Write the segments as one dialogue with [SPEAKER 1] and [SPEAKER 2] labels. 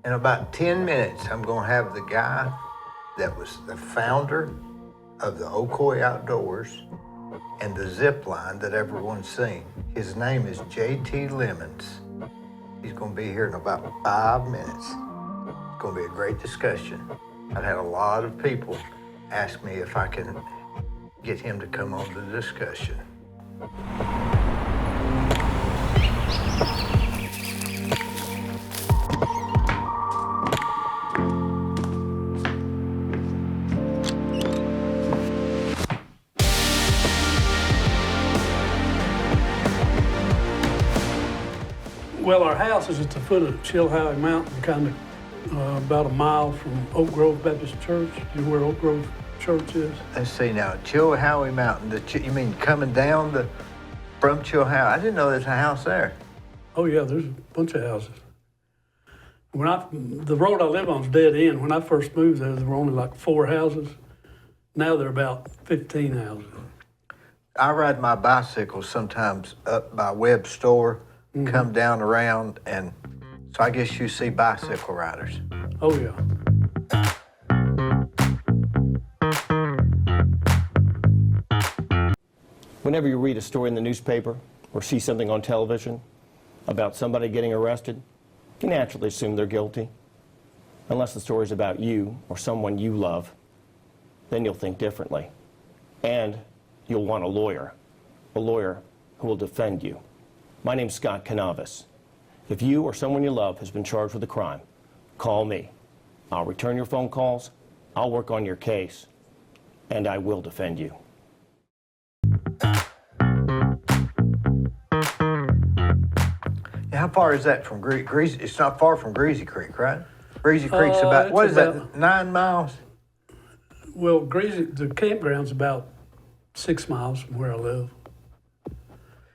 [SPEAKER 1] In about 10 minutes, I'm going to have the guy that was the founder of the Ocoee Outdoors and the zip line that everyone's seen. His name is J.T. Lemons. He's going to be here in about 5 minutes. It's going to be a great discussion. I've had a lot of people ask me if I can get him to come on the discussion.
[SPEAKER 2] Well, our house is at the foot of Chilhowie Mountain, kind of about a mile from Oak Grove Baptist Church. You know where Oak Grove Church is?
[SPEAKER 1] Let's see now, Chilhowie Mountain. You mean coming down from Chilhowie? I didn't know there's a house there.
[SPEAKER 2] Oh yeah, there's a bunch of houses. The road I live on is dead end. When I first moved there were only like 4 houses. Now there are about 15 houses.
[SPEAKER 1] I ride my bicycle sometimes up by Webb's store, come down around, and so I guess you see bicycle riders.
[SPEAKER 2] Oh yeah.
[SPEAKER 3] Whenever you read a story in the newspaper or see something on television about somebody getting arrested, you naturally assume they're guilty. Unless the story's about you or someone you love, then you'll think differently. And you'll want a lawyer who will defend you. My name's Scott Canavis. If you or someone you love has been charged with a crime, call me. I'll return your phone calls, I'll work on your case, and I will defend you.
[SPEAKER 1] How far is that from Greasy? It's not far from Greasy Creek, right? Greasy Creek's about, what is that, 9 miles?
[SPEAKER 2] Well, the campground's about 6 miles from where I live.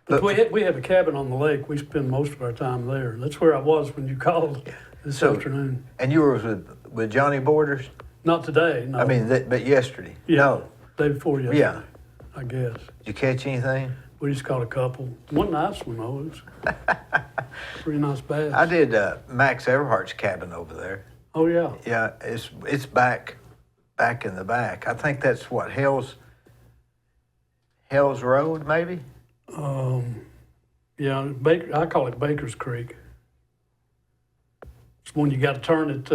[SPEAKER 2] But we have a cabin on the lake. We spend most of our time there. That's where I was when you called this afternoon.
[SPEAKER 1] And you were with Johnny Borders?
[SPEAKER 2] Not today, no.
[SPEAKER 1] I mean, but yesterday?
[SPEAKER 2] Yeah,
[SPEAKER 1] No.
[SPEAKER 2] day before yesterday,
[SPEAKER 1] Yeah.
[SPEAKER 2] I guess.
[SPEAKER 1] Did you catch anything?
[SPEAKER 2] We just caught a couple. One nice one, though. It was pretty nice bass.
[SPEAKER 1] I did Max Everhart's cabin over there.
[SPEAKER 2] Oh, yeah.
[SPEAKER 1] Yeah, it's back in the back. I think that's what, Hell's Road, maybe?
[SPEAKER 2] Yeah, I call it Baker's Creek. It's when you got to turn it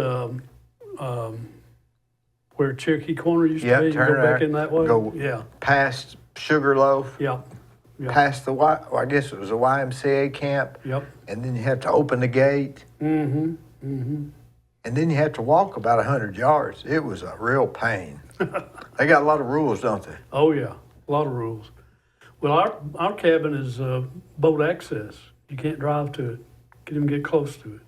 [SPEAKER 2] where Cherokee Corner used to be. You
[SPEAKER 1] turn
[SPEAKER 2] go back in that way.
[SPEAKER 1] Go past Sugarloaf.
[SPEAKER 2] Yeah. Yep.
[SPEAKER 1] Past I guess it was a YMCA camp.
[SPEAKER 2] Yep.
[SPEAKER 1] And then you have to open the gate.
[SPEAKER 2] Mm-hmm. Mm-hmm.
[SPEAKER 1] And then you have to walk about 100 yards. It was a real pain. They got a lot of rules, don't they?
[SPEAKER 2] Oh, yeah. A lot of rules. Well, our cabin is boat access. You can't drive to it. Can't even get close to it.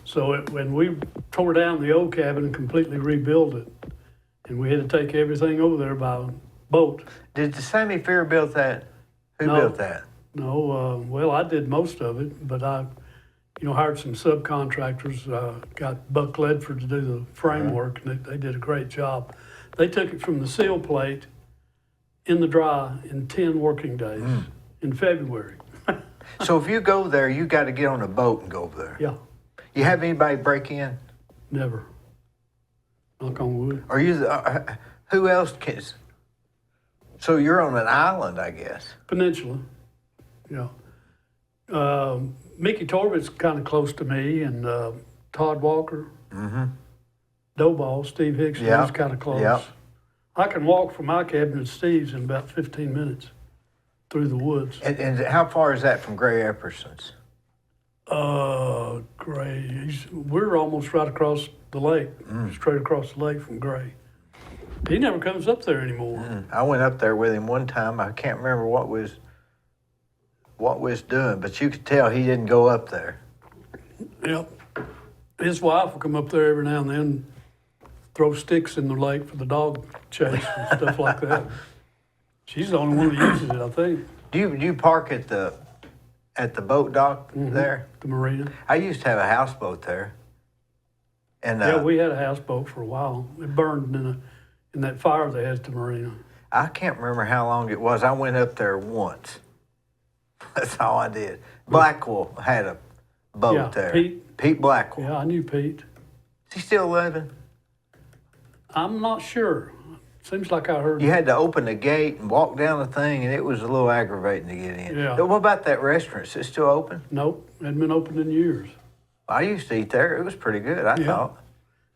[SPEAKER 2] So when we tore down the old cabin and completely rebuilt it, and we had to take everything over there by boat.
[SPEAKER 1] Did the Sammy Fair build that? Who built that?
[SPEAKER 2] No, well, I did most of it, but I hired some subcontractors. Got Buck Ledford to do the framework, and they did a great job. They took it from the seal plate in the dry in 10 working days in February.
[SPEAKER 1] So if you go there, you got to get on a boat and go over there.
[SPEAKER 2] Yeah.
[SPEAKER 1] You have anybody break in?
[SPEAKER 2] Never. Knock on wood.
[SPEAKER 1] Are you? Who else can? So you're on an island, I guess.
[SPEAKER 2] Peninsula. Yeah. Mickey Torbett's kind of close to me, and Todd Walker. Mm-hmm. Doughball, Steve Hickson, he's kind of close. Yep. I can walk from my cabin to Steve's in about 15 minutes through the woods.
[SPEAKER 1] And how far is that from Gray Epperson's?
[SPEAKER 2] Gray, we're almost right across the lake, straight across the lake from Gray. He never comes up there anymore.
[SPEAKER 1] I went up there with him one time. I can't remember what was doing, but you could tell he didn't go up there.
[SPEAKER 2] Yep. His wife will come up there every now and then, throw sticks in the lake for the dog chase and stuff like that. She's the only one that uses it, I think.
[SPEAKER 1] Do you park at the boat dock there?
[SPEAKER 2] The marina.
[SPEAKER 1] I used to have a houseboat there. And
[SPEAKER 2] yeah, we had a houseboat for a while. It burned in that fire they had at the marina.
[SPEAKER 1] I can't remember how long it was. I went up there once. That's all I did. Blackwell had boat
[SPEAKER 2] Yeah,
[SPEAKER 1] there.
[SPEAKER 2] Pete.
[SPEAKER 1] Pete Blackwell.
[SPEAKER 2] Yeah, I knew Pete.
[SPEAKER 1] Is he still living?
[SPEAKER 2] I'm not sure. Seems like I heard.
[SPEAKER 1] You had to open the gate and walk down the thing, and it was a little aggravating to get in.
[SPEAKER 2] Yeah.
[SPEAKER 1] But what about that restaurant? Is it still open?
[SPEAKER 2] Nope, hadn't been open in years.
[SPEAKER 1] I used to eat there. It was pretty good, I thought.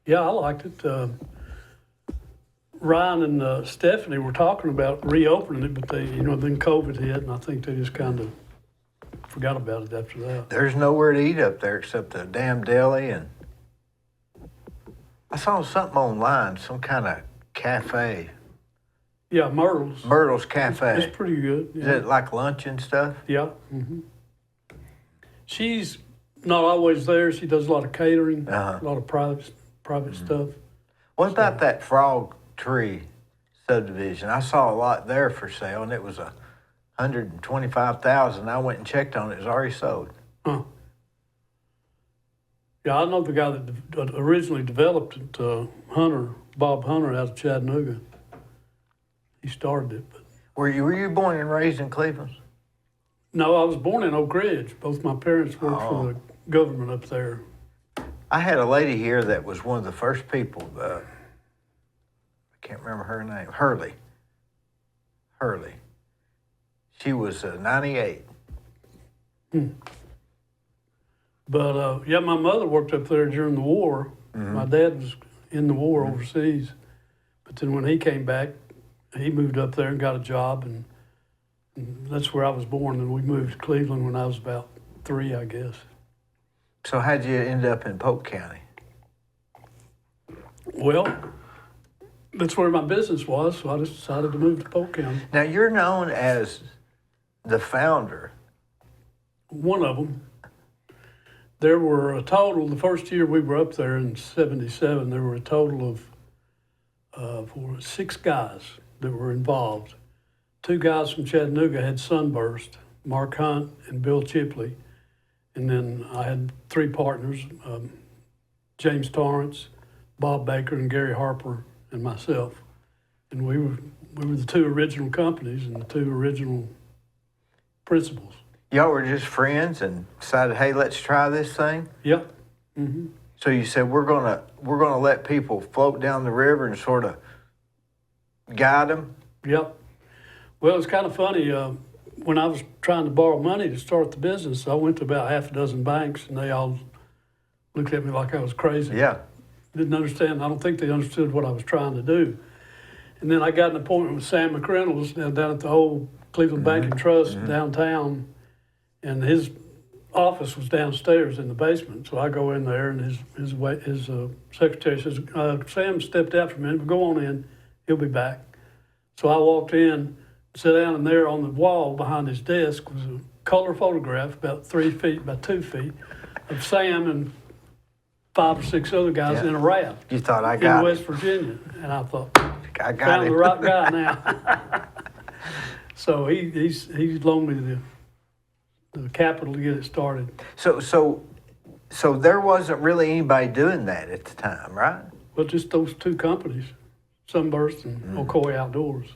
[SPEAKER 2] Yeah, I liked it. Ryan and Stephanie were talking about reopening it, but they, then COVID hit, and I think they just kind of forgot about it after that.
[SPEAKER 1] There's nowhere to eat up there except the damn deli, and I saw something online, some kind of cafe.
[SPEAKER 2] Yeah, Myrtle's.
[SPEAKER 1] Myrtle's Cafe.
[SPEAKER 2] It's pretty good. Yeah.
[SPEAKER 1] Is it like lunch and stuff?
[SPEAKER 2] Yeah. Mm-hmm. She's not always there. She does a lot of catering, a lot of private stuff.
[SPEAKER 1] What about that Frog Tree subdivision? I saw a lot there for sale, and it was $125,000. I went and checked on it. It was already sold.
[SPEAKER 2] Huh. Yeah, I know the guy that originally developed it, Bob Hunter out of Chattanooga. He started it. But
[SPEAKER 1] Were you born and raised in Cleveland?
[SPEAKER 2] no, I was born in Oak Ridge. Both my parents worked for the government up there.
[SPEAKER 1] I had a lady here that was one of the first people. I can't remember her name. Hurley. She was 98.
[SPEAKER 2] But yeah, my mother worked up there during the war. My dad was in the war overseas. But then when he came back, he moved up there and got a job, and that's where I was born. And we moved to Cleveland when I was about 3, I guess.
[SPEAKER 1] So how'd you end up in Polk County?
[SPEAKER 2] Well, that's where my business was, so I just decided to move to Polk County.
[SPEAKER 1] Now you're known as the founder.
[SPEAKER 2] One of them. There were a total, the first year we were up there in '77, there were a total of 6 guys that were involved. 2 guys from Chattanooga had Sunburst, Mark Hunt and Bill Chipley. And then I had 3 partners, James Torrance, Bob Baker, and Gary Harper, and myself. And we were the 2 original companies and the 2 original principals.
[SPEAKER 1] Y'all were just friends and decided, hey, let's try this thing?
[SPEAKER 2] Yep. Mm-hmm.
[SPEAKER 1] So you said we're gonna let people float down the river and sort of guide them?
[SPEAKER 2] Yep. Well, it's kind of funny. When I was trying to borrow money to start the business, I went to about half a dozen banks, and they all looked at me like I was crazy.
[SPEAKER 1] Yeah.
[SPEAKER 2] Didn't understand. I don't think they understood what I was trying to do. And then I got an appointment with Sam McReynolds down at the old Cleveland Bank and Trust downtown, and his office was downstairs in the basement. So I go in there, and his secretary says, "Sam stepped out for a minute, but go on in. He'll be back." So I walked in, sat down, and there on the wall behind his desk was a color photograph about 3 feet by 2 feet of Sam and 5 or 6 other guys in a raft.
[SPEAKER 1] You thought I
[SPEAKER 2] in
[SPEAKER 1] got
[SPEAKER 2] West
[SPEAKER 1] it.
[SPEAKER 2] Virginia, and I thought,
[SPEAKER 1] I got
[SPEAKER 2] found
[SPEAKER 1] it.
[SPEAKER 2] the right guy now. So he's loaned me the capital to get it started.
[SPEAKER 1] So there wasn't really anybody doing that at the time, right?
[SPEAKER 2] But just those 2 companies, Sunburst and Ocoee Outdoors.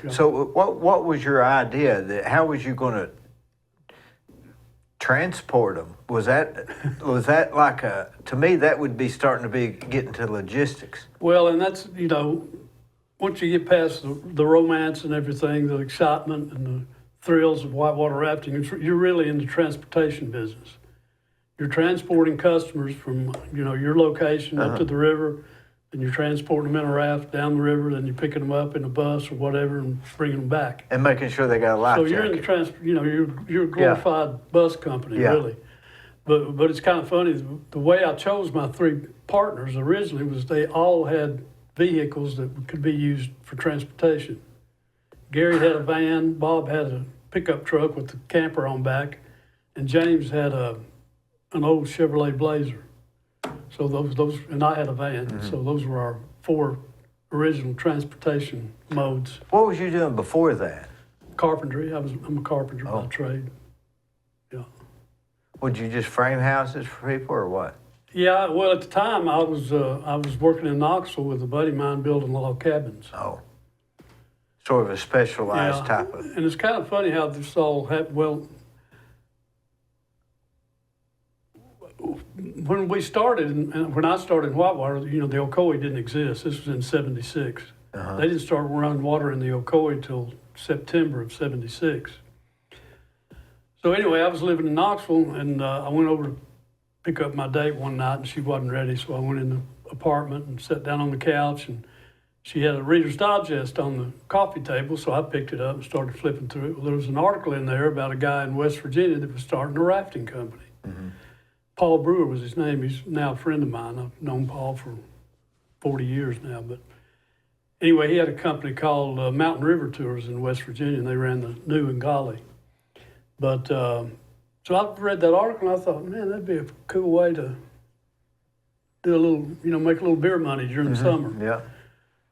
[SPEAKER 2] Yeah.
[SPEAKER 1] So what was your idea? How was you going to transport them? Was that like to me that would be starting to be getting to logistics.
[SPEAKER 2] Well, and that's, once you get past the romance and everything, the excitement and the thrills of whitewater rafting, you're really in the transportation business. You're transporting customers from, your location up to the river, and you're transporting them in a raft down the river, then you're picking them up in a bus or whatever and bringing them back.
[SPEAKER 1] And making sure they got a life
[SPEAKER 2] So you're in
[SPEAKER 1] jacket.
[SPEAKER 2] the you're a glorified bus company, really. But it's kind of funny, the way I chose my 3 partners originally was they all had vehicles that could be used for transportation. Gary had a van, Bob had a pickup truck with the camper on back, and James had an old Chevrolet Blazer. So those, and I had a van. So those were our 4 original transportation modes.
[SPEAKER 1] What was you doing before that?
[SPEAKER 2] Carpentry. I'm a carpenter by trade. Yeah.
[SPEAKER 1] Would you just frame houses for people or what?
[SPEAKER 2] Yeah. Well, at the time I was working in Knoxville with a buddy of mine building log cabins.
[SPEAKER 1] Oh. Sort of a specialized type of.
[SPEAKER 2] And it's kind of funny how this all happened. Well, when we started, and when I started in Whitewater, the Ocoee didn't exist. This was in '76. They didn't start running water in the Ocoee until September of '76. So anyway, I was living in Knoxville, and I went over to pick up my date one night, and she wasn't ready, so I went in the apartment and sat down on the couch, and she had a Reader's Digest on the coffee table, so I picked it up and started flipping through it. Well, there was an article in there about a guy in West Virginia that was starting a rafting company. Paul Brewer was his name. He's now a friend of mine. I've known Paul for 40 years now. But anyway, he had a company called Mountain River Tours in West Virginia, and they ran the New and Golly. But so I read that article, and I thought, man, that'd be a cool way to do a little, make a little beer money during the summer.
[SPEAKER 1] Yeah.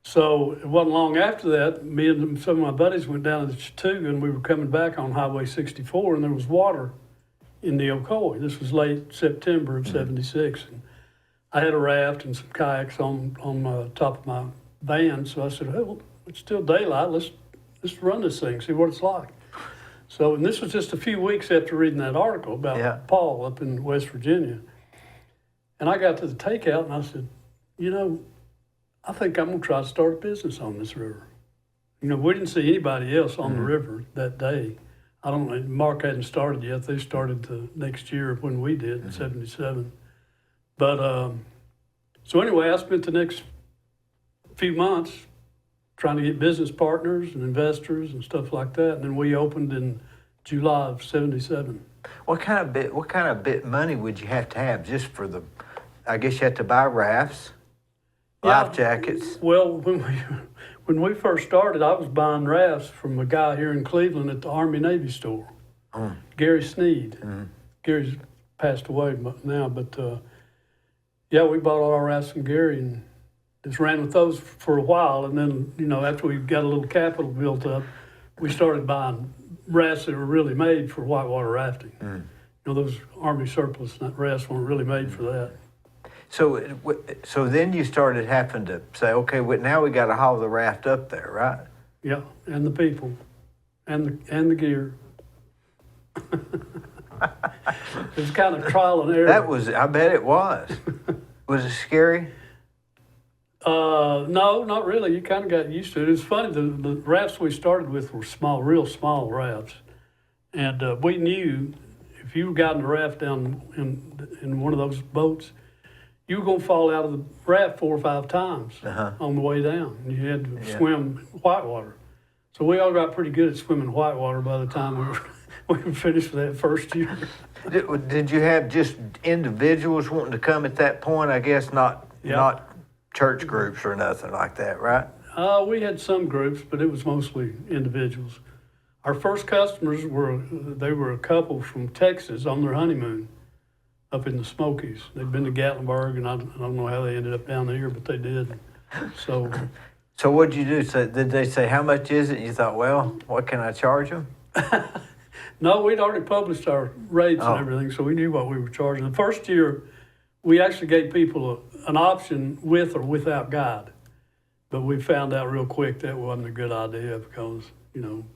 [SPEAKER 2] So it wasn't long after that, me and some of my buddies went down to the Chattooga, and we were coming back on Highway 64, and there was water in the Ocoee. This was late September of '76. And I had a raft and some kayaks on top of my van, so I said, hey, well, it's still daylight. Let's run this thing, see what it's like. So, and this was just a few weeks after reading that article about Paul up in West Virginia. And I got to the takeout, and I said, I think I'm going to try to start a business on this river. We didn't see anybody else on the river that day. I don't know, Mark hadn't started yet. They started the next year when we did in '77. But, so anyway, I spent the next few months trying to get business partners and investors and stuff like that. And then we opened in July of '77.
[SPEAKER 1] What kind of bit money would you have to have just for I guess you had to buy rafts, life jackets.
[SPEAKER 2] Well, when we first started, I was buying rafts from a guy here in Cleveland at the Army-Navy store, Gary Sneed. Gary's passed away now, but we bought all our rafts from Gary and just ran with those for a while. And then, after we got a little capital built up, we started buying rafts that were really made for whitewater rafting. Those Army surplus rafts weren't really made for that.
[SPEAKER 1] So then you started having to say, okay, now we got to haul the raft up there, right?
[SPEAKER 2] Yeah, and the people, and the gear. It was kind of trial and error.
[SPEAKER 1] I bet it was. Was it scary?
[SPEAKER 2] No, not really. You kind of got used to it. It was funny, the rafts we started with were real small rafts. And we knew if you got in a raft down in one of those boats, you were going to fall out of the raft 4 or 5 times on the way down. You had to swim whitewater. So we all got pretty good at swimming whitewater by the time we were finished with that first year.
[SPEAKER 1] Did you have just individuals wanting to come at that point? I guess not church groups or nothing like that, right?
[SPEAKER 2] We had some groups, but it was mostly individuals. Our first customers were a couple from Texas on their honeymoon up in the Smokies. They'd been to Gatlinburg, and I don't know how they ended up down there, but they did. So
[SPEAKER 1] what'd you do? So did they say, how much is it? And you thought, well, what can I charge them?
[SPEAKER 2] No, we'd already published our rates and everything, so we knew what we were charging. The first year, we actually gave people an option with or without guide. But we found out real quick that wasn't a good idea because,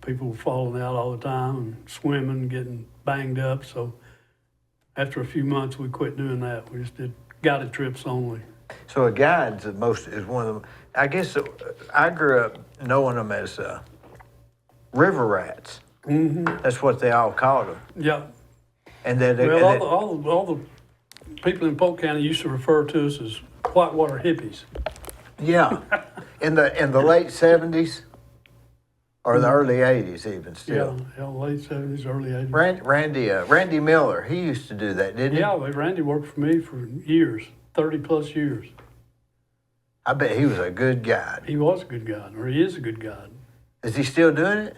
[SPEAKER 2] people were falling out all the time and swimming, getting banged up. So after a few months, we quit doing that. We just did guided trips only.
[SPEAKER 1] So a guide is one of them. I guess I grew up knowing them as river rats. That's what they all called them.
[SPEAKER 2] Yeah.
[SPEAKER 1] And then
[SPEAKER 2] all the people in Polk County used to refer to us as whitewater hippies.
[SPEAKER 1] Yeah. in the late 70s or the early 80s even still.
[SPEAKER 2] Yeah, late 70s, early 80s.
[SPEAKER 1] Randy Miller, he used to do that, didn't he?
[SPEAKER 2] Yeah, Randy worked for me for years, 30 plus years.
[SPEAKER 1] I bet he was a good guide.
[SPEAKER 2] He was a good guide, or he is a good guide.
[SPEAKER 1] Is he still doing it?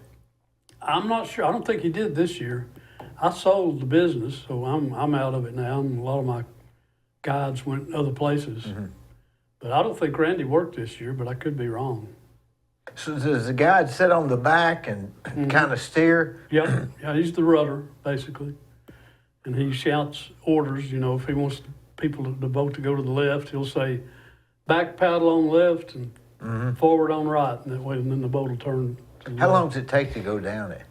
[SPEAKER 2] I'm not sure. I don't think he did this year. I sold the business, so I'm out of it now. And a lot of my guides went other places. But I don't think Randy worked this year, but I could be wrong.
[SPEAKER 1] So does the guide sit on the back and kind of steer?
[SPEAKER 2] Yeah, he's the rudder, basically. And he shouts orders, if he wants the boat to go to the left, he'll say, back paddle on left and forward on right. And that way, and then the boat will turn to the
[SPEAKER 1] How
[SPEAKER 2] left.
[SPEAKER 1] long does it take to go down it?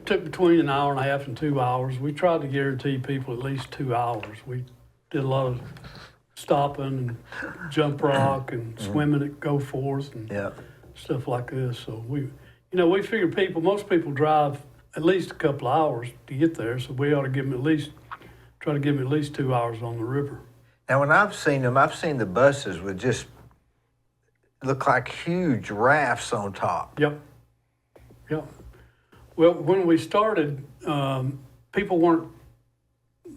[SPEAKER 2] took between an hour and a half and 2 hours. We tried to guarantee people at least 2 hours. We did a lot of stopping and jump rock and swimming at Go Forth and
[SPEAKER 1] Yeah.
[SPEAKER 2] stuff like this. So we figure most people drive at least a couple of hours to get there. So we ought to try to give them at least 2 hours on the river.
[SPEAKER 1] Now, when I've seen them, I've seen the buses with just look like huge rafts on top.
[SPEAKER 2] Yep. Well, when we started, people weren't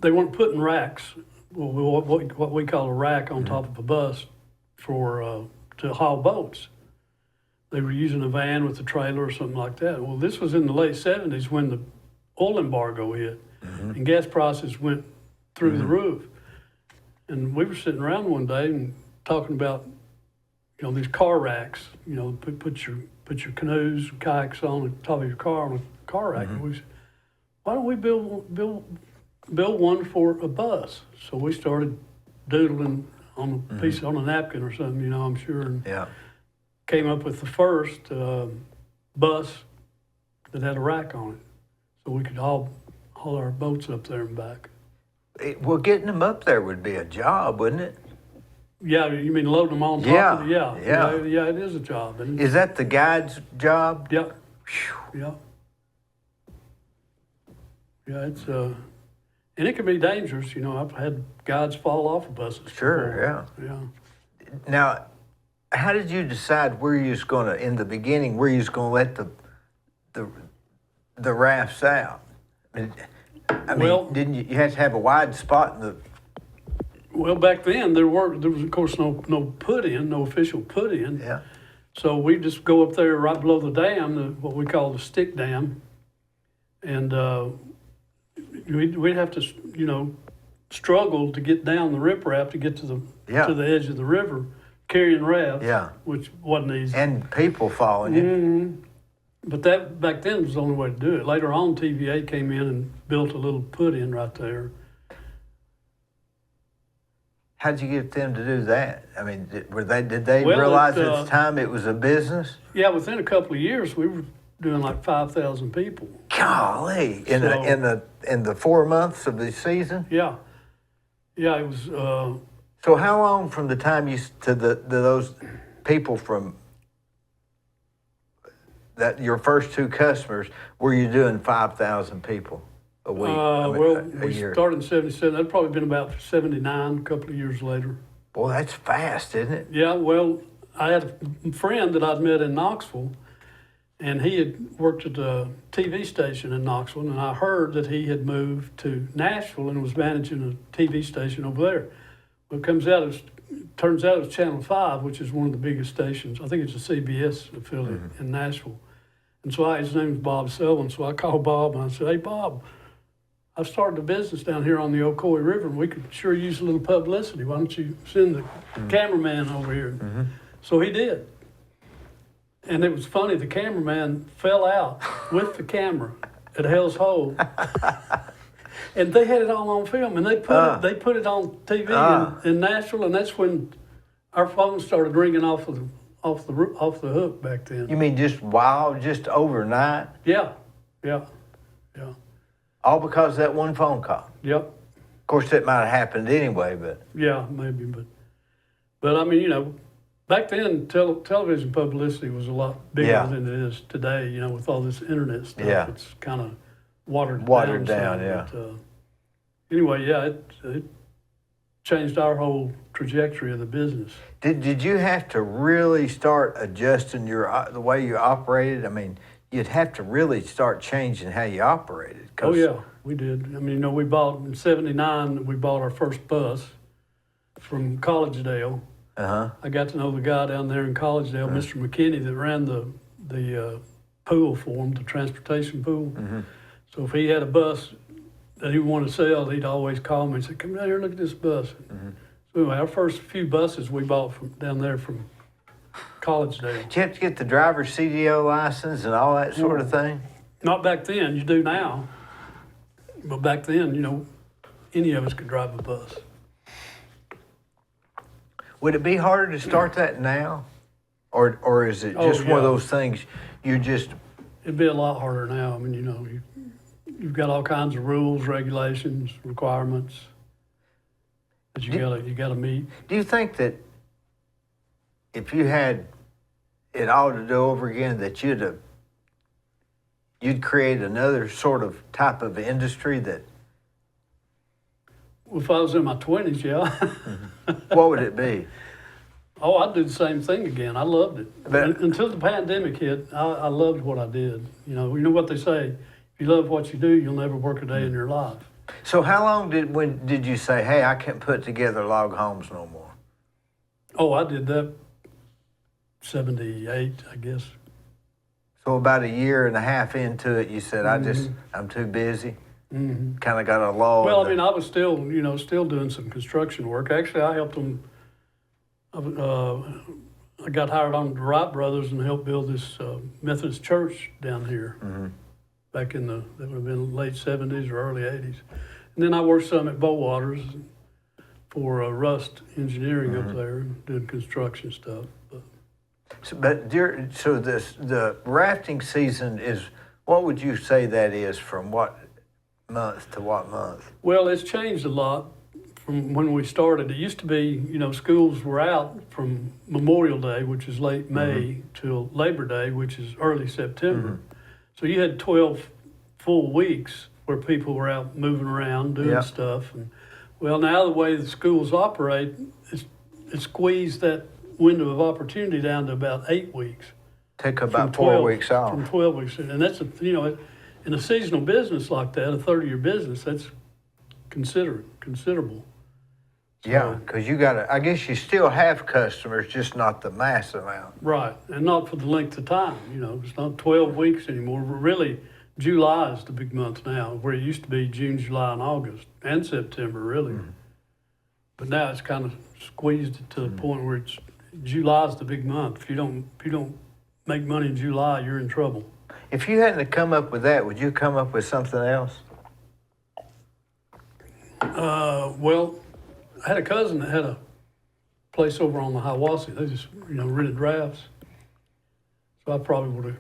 [SPEAKER 2] putting racks, what we call a rack on top of a bus to haul boats. They were using a van with a trailer or something like that. Well, this was in the late 70s when the oil embargo hit and gas prices went through the roof. And we were sitting around one day and talking about, these car racks, put your canoes, kayaks on the top of your car on a car rack. And we said, why don't we build one for a bus? So we started doodling on a piece, on a napkin or something, I'm sure, and came up with the first bus that had a rack on it. So we could haul our boats up there and back.
[SPEAKER 1] Well, getting them up there would be a job, wouldn't it?
[SPEAKER 2] Yeah, you mean loading them on top of it? Yeah, it is a job. Isn't it?
[SPEAKER 1] Is that the guide's job?
[SPEAKER 2] Yeah. Yeah. Yeah, it's and it can be dangerous. I've had guides fall off of buses.
[SPEAKER 1] Sure,
[SPEAKER 2] before. Yeah.
[SPEAKER 1] Now, how did you decide where you was going to, in the beginning, where you was going to let the rafts out? Didn't you had to have a wide spot in the?
[SPEAKER 2] Well, back then there was of course no official put in.
[SPEAKER 1] Yeah.
[SPEAKER 2] So we just go up there right below the dam, what we call the stick dam, and we'd have to struggle to get down the riprap to get to the edge of the river, carrying rafts.
[SPEAKER 1] Yeah.
[SPEAKER 2] Which wasn't easy.
[SPEAKER 1] And people following you.
[SPEAKER 2] But that back then was the only way to do it. Later on, TVA came in and built a little put in right there.
[SPEAKER 1] How'd you get them to do that? Did they realize at the time it was a business?
[SPEAKER 2] Yeah, within a couple of years, we were doing like 5,000 people.
[SPEAKER 1] Golly, in the 4 months of the season?
[SPEAKER 2] Yeah, it was.
[SPEAKER 1] So how long from the time to those people from that your first two customers were you doing 5,000 people a week?
[SPEAKER 2] We started in 77. That'd probably been about 79 a couple of years later.
[SPEAKER 1] Well, that's fast, isn't it?
[SPEAKER 2] Yeah, well, I had a friend that I'd met in Knoxville, and he had worked at a TV station in Knoxville, and I heard that he had moved to Nashville and was managing a TV station over there. Well, turns out it was Channel 5, which is one of the biggest stations. I think it's a CBS affiliate in Nashville. And so his name was Bob Sullivan, so I called Bob and I said, hey, Bob, I've started a business down here on the Ocoee River, and we could sure use a little publicity. Why don't you send the cameraman over here? So he did. And it was funny, the cameraman fell out with the camera at Hell's Hole. And they had it all on film, and they put it on TV in Nashville, and that's when our phones started ringing off the hook back then.
[SPEAKER 1] You mean just overnight?
[SPEAKER 2] Yeah.
[SPEAKER 1] All because of that one phone call?
[SPEAKER 2] Yep.
[SPEAKER 1] Of course, that might have happened anyway, but...
[SPEAKER 2] Yeah, maybe, but back then, television publicity was a lot bigger than it is today, with all this internet stuff.
[SPEAKER 1] Yeah.
[SPEAKER 2] It's kind of watered
[SPEAKER 1] down, yeah.
[SPEAKER 2] But, anyway, it changed our whole trajectory of the business.
[SPEAKER 1] Did you have to really start adjusting the way you operated? You'd have to really start changing how you operated.
[SPEAKER 2] Oh, yeah, we did. We bought, in 79, we bought our first bus from Collegedale. I got to know the guy down there in Collegedale, Mr. McKinney, that ran the pool for him, the transportation pool. So if he had a bus that he wanted to sell, he'd always call me and say, come down here and look at this bus. So anyway, our first few buses we bought from down there from Collegedale.
[SPEAKER 1] Did you have to get the driver's CDL license and all that sort of thing?
[SPEAKER 2] Not back then, you do now. But back then, any of us could drive a bus.
[SPEAKER 1] Would it be harder to start that now? Or is it just one of those things you just...
[SPEAKER 2] It'd be a lot harder now. you've got all kinds of rules, regulations, requirements that you gotta meet.
[SPEAKER 1] Do you think that if you had it all to do over again, that you'd create another sort of type of industry that,
[SPEAKER 2] If I was in my 20s, yeah.
[SPEAKER 1] what would it be?
[SPEAKER 2] Oh, I'd do the same thing again. I loved it.
[SPEAKER 1] But-
[SPEAKER 2] Until the pandemic hit, I loved what I did. You know what they say, if you love what you do, you'll never work a day in your life.
[SPEAKER 1] So how long when did you say, hey, I can't put together log homes no more?
[SPEAKER 2] Oh, I did that 78, I guess.
[SPEAKER 1] So about a year and a half into it, you said, I'm too busy.
[SPEAKER 2] Mm-hmm.
[SPEAKER 1] Kind of got a lull.
[SPEAKER 2] Well, I mean, I was still doing some construction work. Actually, I helped them. I got hired on the Wright brothers and helped build this Methodist church down here back in that would have been late 70s or early 80s. And then I worked some at Bowaters for Rust Engineering up there, doing construction stuff. But
[SPEAKER 1] So the rafting season is, what would you say that is, from what month to what month?
[SPEAKER 2] Well, it's changed a lot from when we started. It used to be, schools were out from Memorial Day, which is late May, till Labor Day, which is early September. So you had 12 full weeks where people were out moving around, doing stuff. And well, now the way the schools operate, it squeezed that window of opportunity down to about 8 weeks.
[SPEAKER 1] Take about
[SPEAKER 2] From
[SPEAKER 1] 4 weeks off.
[SPEAKER 2] From 12 weeks. And that's, in a seasonal business like that, a 30-year business, that's considerable.
[SPEAKER 1] Yeah, because I guess you still have customers, just not the mass amount.
[SPEAKER 2] Right, and not for the length of time, it's not 12 weeks anymore. Really, July is the big month now, where it used to be June, July, and August, and September, really. But now it's kind of squeezed it to the point where July's the big month. If you don't make money in July, you're in trouble.
[SPEAKER 1] If you hadn't come up with that, would you come up with something else?
[SPEAKER 2] Well, I had a cousin that had a place over on the Hiwassee. They just, rented rafts. So I probably would have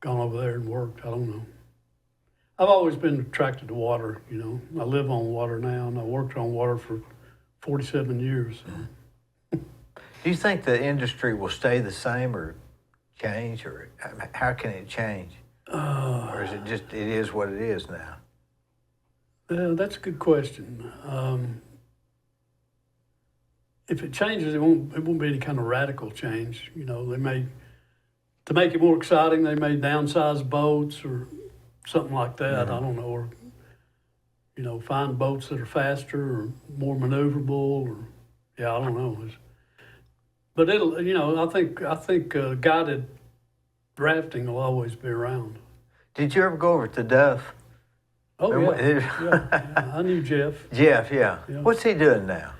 [SPEAKER 2] gone over there and worked. I don't know. I've always been attracted to water, I live on water now, and I worked on water for 47 years. So.
[SPEAKER 1] Do you think the industry will stay the same or change, or how can it change? Or is it just, it is what it is now?
[SPEAKER 2] That's a good question. If it changes, it won't be any kind of radical change. They may, to make it more exciting, they may downsize boats or something like that. I don't know, or find boats that are faster or more maneuverable, or I don't know. But it'll, I think guided rafting will always be around.
[SPEAKER 1] Did you ever go over to Duff?
[SPEAKER 2] Oh yeah. I knew Jeff.
[SPEAKER 1] Jeff, yeah.
[SPEAKER 2] Yeah.
[SPEAKER 1] What's he doing now?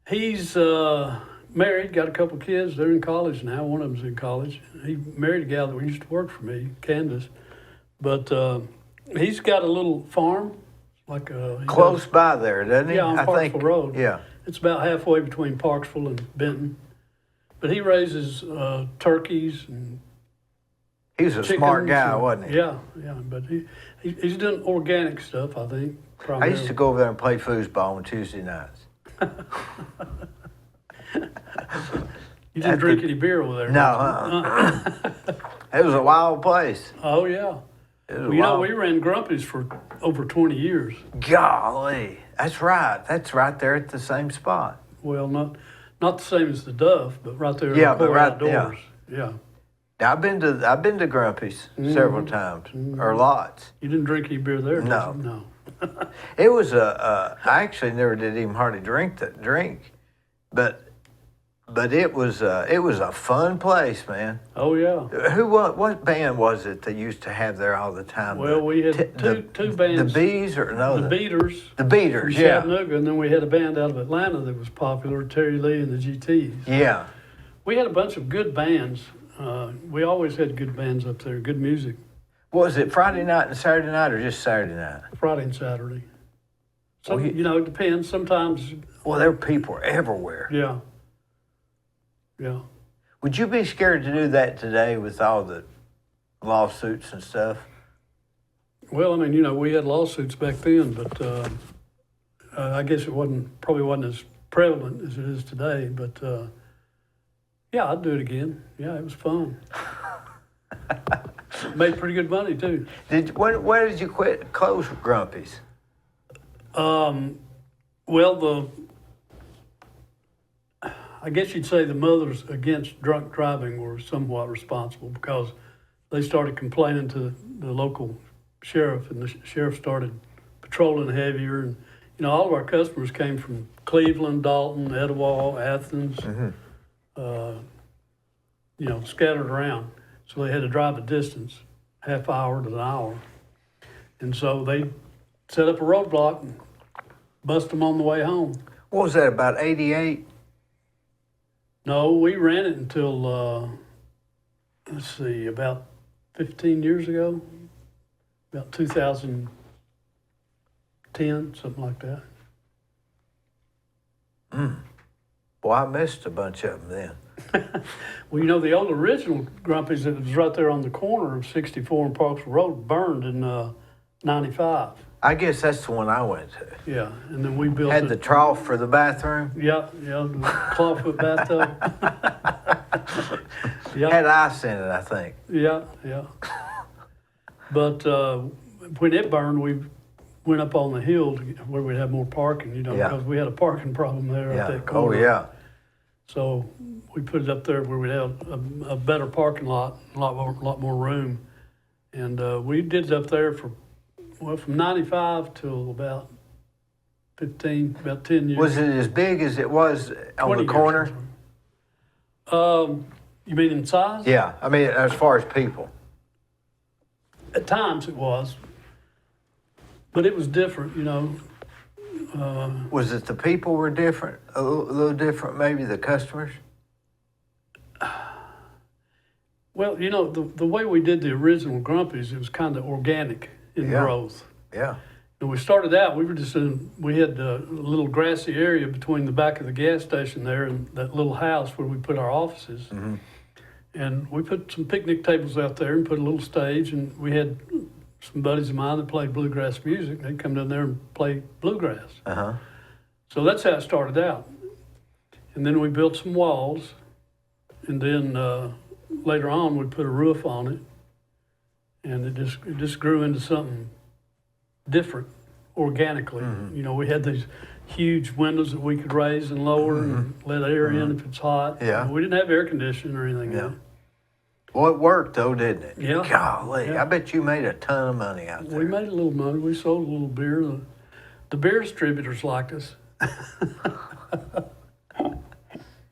[SPEAKER 2] He's married, got a couple kids. They're in college now. One of them's in college. He married a gal that used to work for me, Candace. But he's got a little farm, like
[SPEAKER 1] Close by there, doesn't he?
[SPEAKER 2] Yeah, on Parksville Road.
[SPEAKER 1] Yeah.
[SPEAKER 2] It's about halfway between Parksville and Benton. But he raises turkeys and
[SPEAKER 1] He was a smart
[SPEAKER 2] chickens
[SPEAKER 1] guy,
[SPEAKER 2] and-
[SPEAKER 1] wasn't he?
[SPEAKER 2] Yeah. But he's doing organic stuff, I think.
[SPEAKER 1] I
[SPEAKER 2] Primarily.
[SPEAKER 1] used to go over there and play foosball on Tuesday nights.
[SPEAKER 2] You didn't drink any beer over there?
[SPEAKER 1] No, it was a wild place.
[SPEAKER 2] Oh, yeah.
[SPEAKER 1] It was
[SPEAKER 2] Well,
[SPEAKER 1] wild.
[SPEAKER 2] we ran Grumpy's for over 20 years.
[SPEAKER 1] Golly, that's right. That's right there at the same spot.
[SPEAKER 2] Well, not the same as the Duff, but right there
[SPEAKER 1] Yeah,
[SPEAKER 2] in
[SPEAKER 1] but
[SPEAKER 2] the
[SPEAKER 1] right-
[SPEAKER 2] outdoors. Yeah.
[SPEAKER 1] Now, I've been to Grumpy's several times, or lots.
[SPEAKER 2] You didn't drink any beer there, did
[SPEAKER 1] No.
[SPEAKER 2] you? No.
[SPEAKER 1] It was I actually never did even hardly drink, but it was a fun place, man.
[SPEAKER 2] Oh, yeah.
[SPEAKER 1] What band was it that used to have there all the time?
[SPEAKER 2] Well, we had two bands.
[SPEAKER 1] The Bees or no?
[SPEAKER 2] The Beaters.
[SPEAKER 1] The
[SPEAKER 2] From
[SPEAKER 1] Beaters, yeah.
[SPEAKER 2] Chattanooga, and then we had a band out of Atlanta that was popular, Terry Lee and the GTs.
[SPEAKER 1] Yeah.
[SPEAKER 2] We had a bunch of good bands. We always had good bands up there, good music,
[SPEAKER 1] Was it Friday night and Saturday night, or just Saturday night?
[SPEAKER 2] Friday and Saturday. So,
[SPEAKER 1] Well,
[SPEAKER 2] it depends. Sometimes,
[SPEAKER 1] Well, there were people everywhere.
[SPEAKER 2] yeah. Yeah.
[SPEAKER 1] Would you be scared to do that today with all the lawsuits and stuff?
[SPEAKER 2] Well, I mean, we had lawsuits back then, but I guess it probably wasn't as prevalent as it is today. But yeah, I'd do it again. Yeah, it was fun. Made pretty good money too.
[SPEAKER 1] Where did you close Grumpy's?
[SPEAKER 2] Well, I guess you'd say the Mothers Against Drunk Driving were somewhat responsible because they started complaining to the local sheriff, and the sheriff started patrolling heavier. And all of our customers came from Cleveland, Dalton, Etowah, Athens, scattered around. So they had to drive a distance, half hour to an hour. And so they set up a roadblock and bust them on the way home.
[SPEAKER 1] What was that, about 88?
[SPEAKER 2] No, we ran it until, about 15 years ago, about 2010, something like that.
[SPEAKER 1] Well, I missed a bunch of them then.
[SPEAKER 2] Well, the old original Grumpy's that was right there on the corner of 64 and Parks Road burned in 95.
[SPEAKER 1] I guess that's the one I went to.
[SPEAKER 2] Yeah, and then we built
[SPEAKER 1] Had the trough for the bathroom.
[SPEAKER 2] Yeah, the clawfoot bathtub. Yeah.
[SPEAKER 1] Had ice in it, I think.
[SPEAKER 2] Yeah. But when it burned, we went up on the hill where we'd have more parking, because we had a parking problem there at that corner.
[SPEAKER 1] Oh, yeah.
[SPEAKER 2] So we put it up there where we'd have a better parking lot, a lot more room. And we did it up there from 95 till about 10 years.
[SPEAKER 1] Was it as big as it was on the corner?
[SPEAKER 2] You mean in size?
[SPEAKER 1] Yeah, I mean, as far as people.
[SPEAKER 2] At times it was, but it was different,
[SPEAKER 1] Was it the people were different, a little different, maybe the customers?
[SPEAKER 2] Well, the way we did the original Grumpy's, it was kind of organic in growth.
[SPEAKER 1] Yeah.
[SPEAKER 2] When we started out, we had a little grassy area between the back of the gas station there and that little house where we put our offices. Mm-hmm. And we put some picnic tables out there and put a little stage, and we had some buddies of mine that played bluegrass music. They'd come down there and play bluegrass.
[SPEAKER 1] Uh-huh.
[SPEAKER 2] So that's how it started out. And then we built some walls, and then later on we put a roof on it, and it just grew into something different organically. Mm-hmm. We had these huge windows that we could raise and lower and let air in if it's hot.
[SPEAKER 1] Yeah.
[SPEAKER 2] We didn't have air conditioning or anything.
[SPEAKER 1] Yeah. Well, it worked though, didn't it?
[SPEAKER 2] Yeah.
[SPEAKER 1] Golly,
[SPEAKER 2] yeah.
[SPEAKER 1] I bet you made a ton of money out there.
[SPEAKER 2] We made a little money. We sold a little beer. The beer distributors liked us.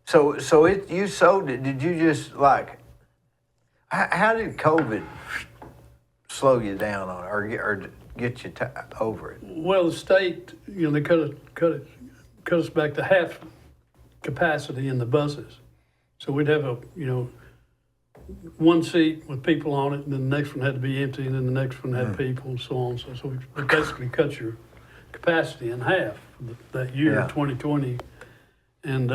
[SPEAKER 1] So you sold it. Did you just how did COVID slow you down on it or get you over it?
[SPEAKER 2] Well, the state, they cut us back to half capacity in the buses. So we'd have one seat with people on it, and then the next one had to be empty, and then the next one had people, and so on. So we basically cut your capacity in half that year, 2020. And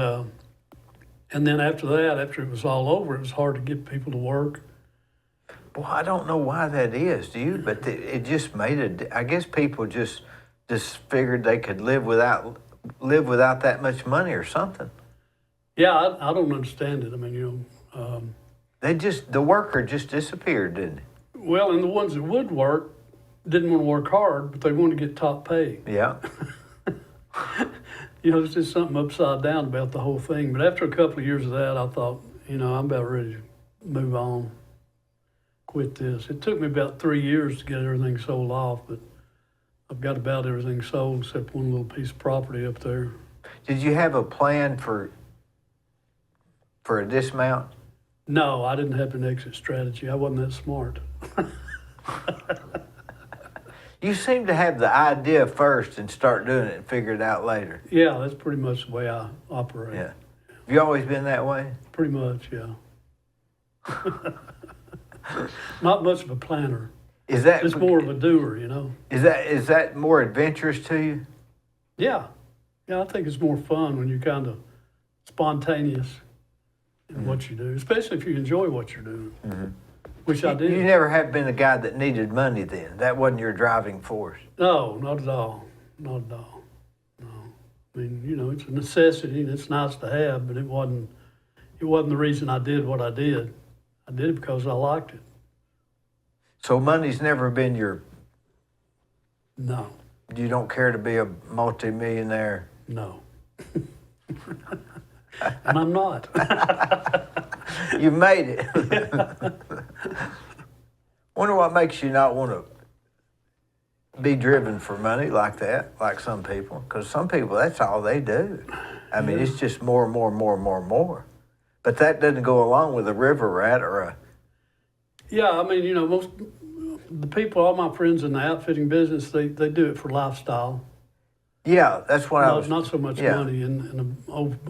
[SPEAKER 2] then after that, after it was all over, it was hard to get people to work.
[SPEAKER 1] Well, I don't know why that is, do you? But it just made I guess people just figured they could live without that much money or something.
[SPEAKER 2] Yeah, I don't understand it. I mean,
[SPEAKER 1] the worker just disappeared, didn't it?
[SPEAKER 2] Well, and the ones that would work didn't want to work hard, but they wanted to get top pay.
[SPEAKER 1] Yeah.
[SPEAKER 2] There's just something upside down about the whole thing. But after a couple of years of that, I thought, I'm about ready to move on, quit this. It took me about 3 years to get everything sold off, but I've got about everything sold except one little piece of property up there.
[SPEAKER 1] Did you have a plan for a dismount?
[SPEAKER 2] No, I didn't have an exit strategy. I wasn't that smart.
[SPEAKER 1] You seem to have the idea first and start doing it and figure it out later.
[SPEAKER 2] Yeah, that's pretty much the way I operate.
[SPEAKER 1] Yeah. Have you always been that way?
[SPEAKER 2] Pretty much, yeah. Not much of a planner.
[SPEAKER 1] Is that
[SPEAKER 2] just more of a doer,
[SPEAKER 1] Is that more adventurous to you?
[SPEAKER 2] Yeah. Yeah, I think it's more fun when you're kind of spontaneous in what you do, especially if you enjoy what you're doing. Mm-hmm. which I did.
[SPEAKER 1] You never have been a guy that needed money then. That wasn't your driving force.
[SPEAKER 2] No, not at all. Not at all. No. I mean, you know, it's a necessity and it's nice to have, but it wasn't the reason I did what I did. I did it because I liked it.
[SPEAKER 1] So money's never been
[SPEAKER 2] No.
[SPEAKER 1] you don't care to be a multimillionaire?
[SPEAKER 2] No. And I'm not.
[SPEAKER 1] You made it. Wonder what makes you not want to be driven for money like that, like some people. Because some people, that's all they do. I mean, it's just more and more and more and more and more. But that doesn't go along with a river rat or a...
[SPEAKER 2] Yeah, I mean, you know, most the people, all my friends in the outfitting business, they do it for lifestyle.
[SPEAKER 1] Yeah, that's what I was...
[SPEAKER 2] Not so much money. And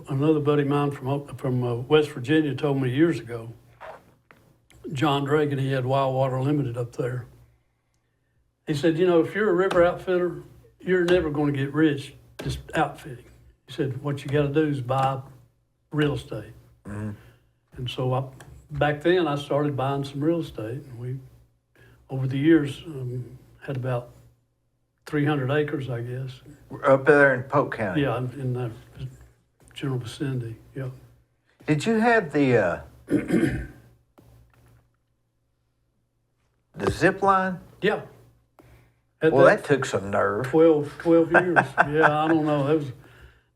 [SPEAKER 2] another buddy of mine from West Virginia told me years ago, John Dragan, he had Wild Water Limited up there. He said, you know, if you're a river outfitter, you're never going to get rich just outfitting. He said, what you got to do is buy real estate.
[SPEAKER 1] Mm-hmm.
[SPEAKER 2] And so back then I started buying some real estate. And we, over the years, had about 300 acres, I guess.
[SPEAKER 1] Up there in Polk County?
[SPEAKER 2] Yeah, in the general vicinity, yeah.
[SPEAKER 1] Did you have the zip line?
[SPEAKER 2] Yeah.
[SPEAKER 1] Well, that took some nerve.
[SPEAKER 2] 12 years. Yeah, I don't know. That was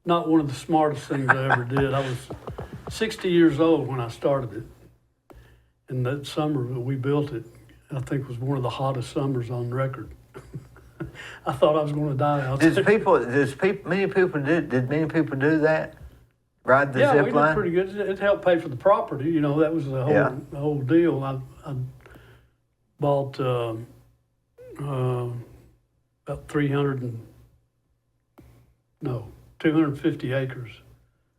[SPEAKER 2] not one of the smartest things I ever did. I was 60 years old when I started it. And that summer that we built it, I think was one of the hottest summers on record. I thought I was going to die out there.
[SPEAKER 1] Did many people do that? Ride the
[SPEAKER 2] Yeah,
[SPEAKER 1] zip
[SPEAKER 2] we
[SPEAKER 1] line?
[SPEAKER 2] did pretty good. It helped pay for the property. You know, that was the whole deal. I bought about 250 acres.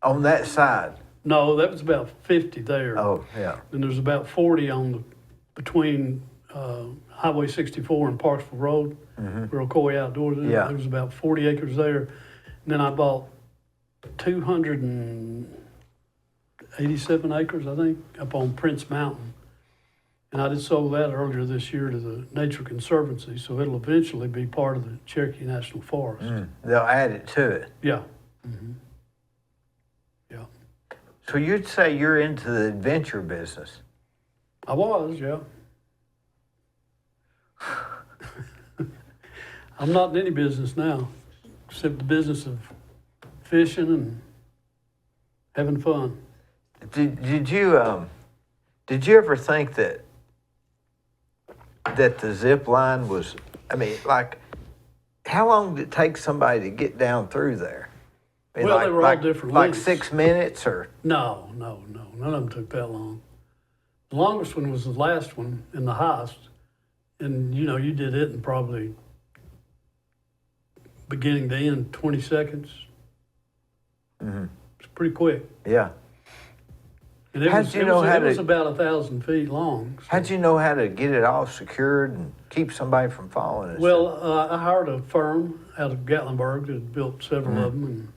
[SPEAKER 1] On that side?
[SPEAKER 2] No, that was about 50 there.
[SPEAKER 1] Oh, yeah.
[SPEAKER 2] And there's about 40 between Highway 64 and Parksville Road, where Ocoee Outdoors is.
[SPEAKER 1] Yeah.
[SPEAKER 2] There was about 40 acres there. And then I bought 287 acres, I think, up on Prince Mountain. And I just sold that earlier this year to the Nature Conservancy, so it'll eventually be part of the Cherokee National Forest.
[SPEAKER 1] They'll add it to it.
[SPEAKER 2] Yeah. Mm-hmm. Yeah.
[SPEAKER 1] So you'd say you're into the adventure business?
[SPEAKER 2] I was, yeah. I'm not in any business now, except the business of fishing and having fun.
[SPEAKER 1] Did you ever think that the zip line was, I mean, like, how long did it take somebody to get down through there? I mean,
[SPEAKER 2] Well, they were all different
[SPEAKER 1] Like
[SPEAKER 2] lengths.
[SPEAKER 1] 6 minutes or?
[SPEAKER 2] No. None of them took that long. The longest one was the last one in the highest. And, you know, you did it in probably beginning to end, 20 seconds.
[SPEAKER 1] Mm-hmm.
[SPEAKER 2] It's pretty quick.
[SPEAKER 1] Yeah.
[SPEAKER 2] And it was about 1,000 feet long. So.
[SPEAKER 1] How'd you know how to get it all secured and keep somebody from falling? And
[SPEAKER 2] Well, I hired a firm out of Gatlinburg that had built several of them, and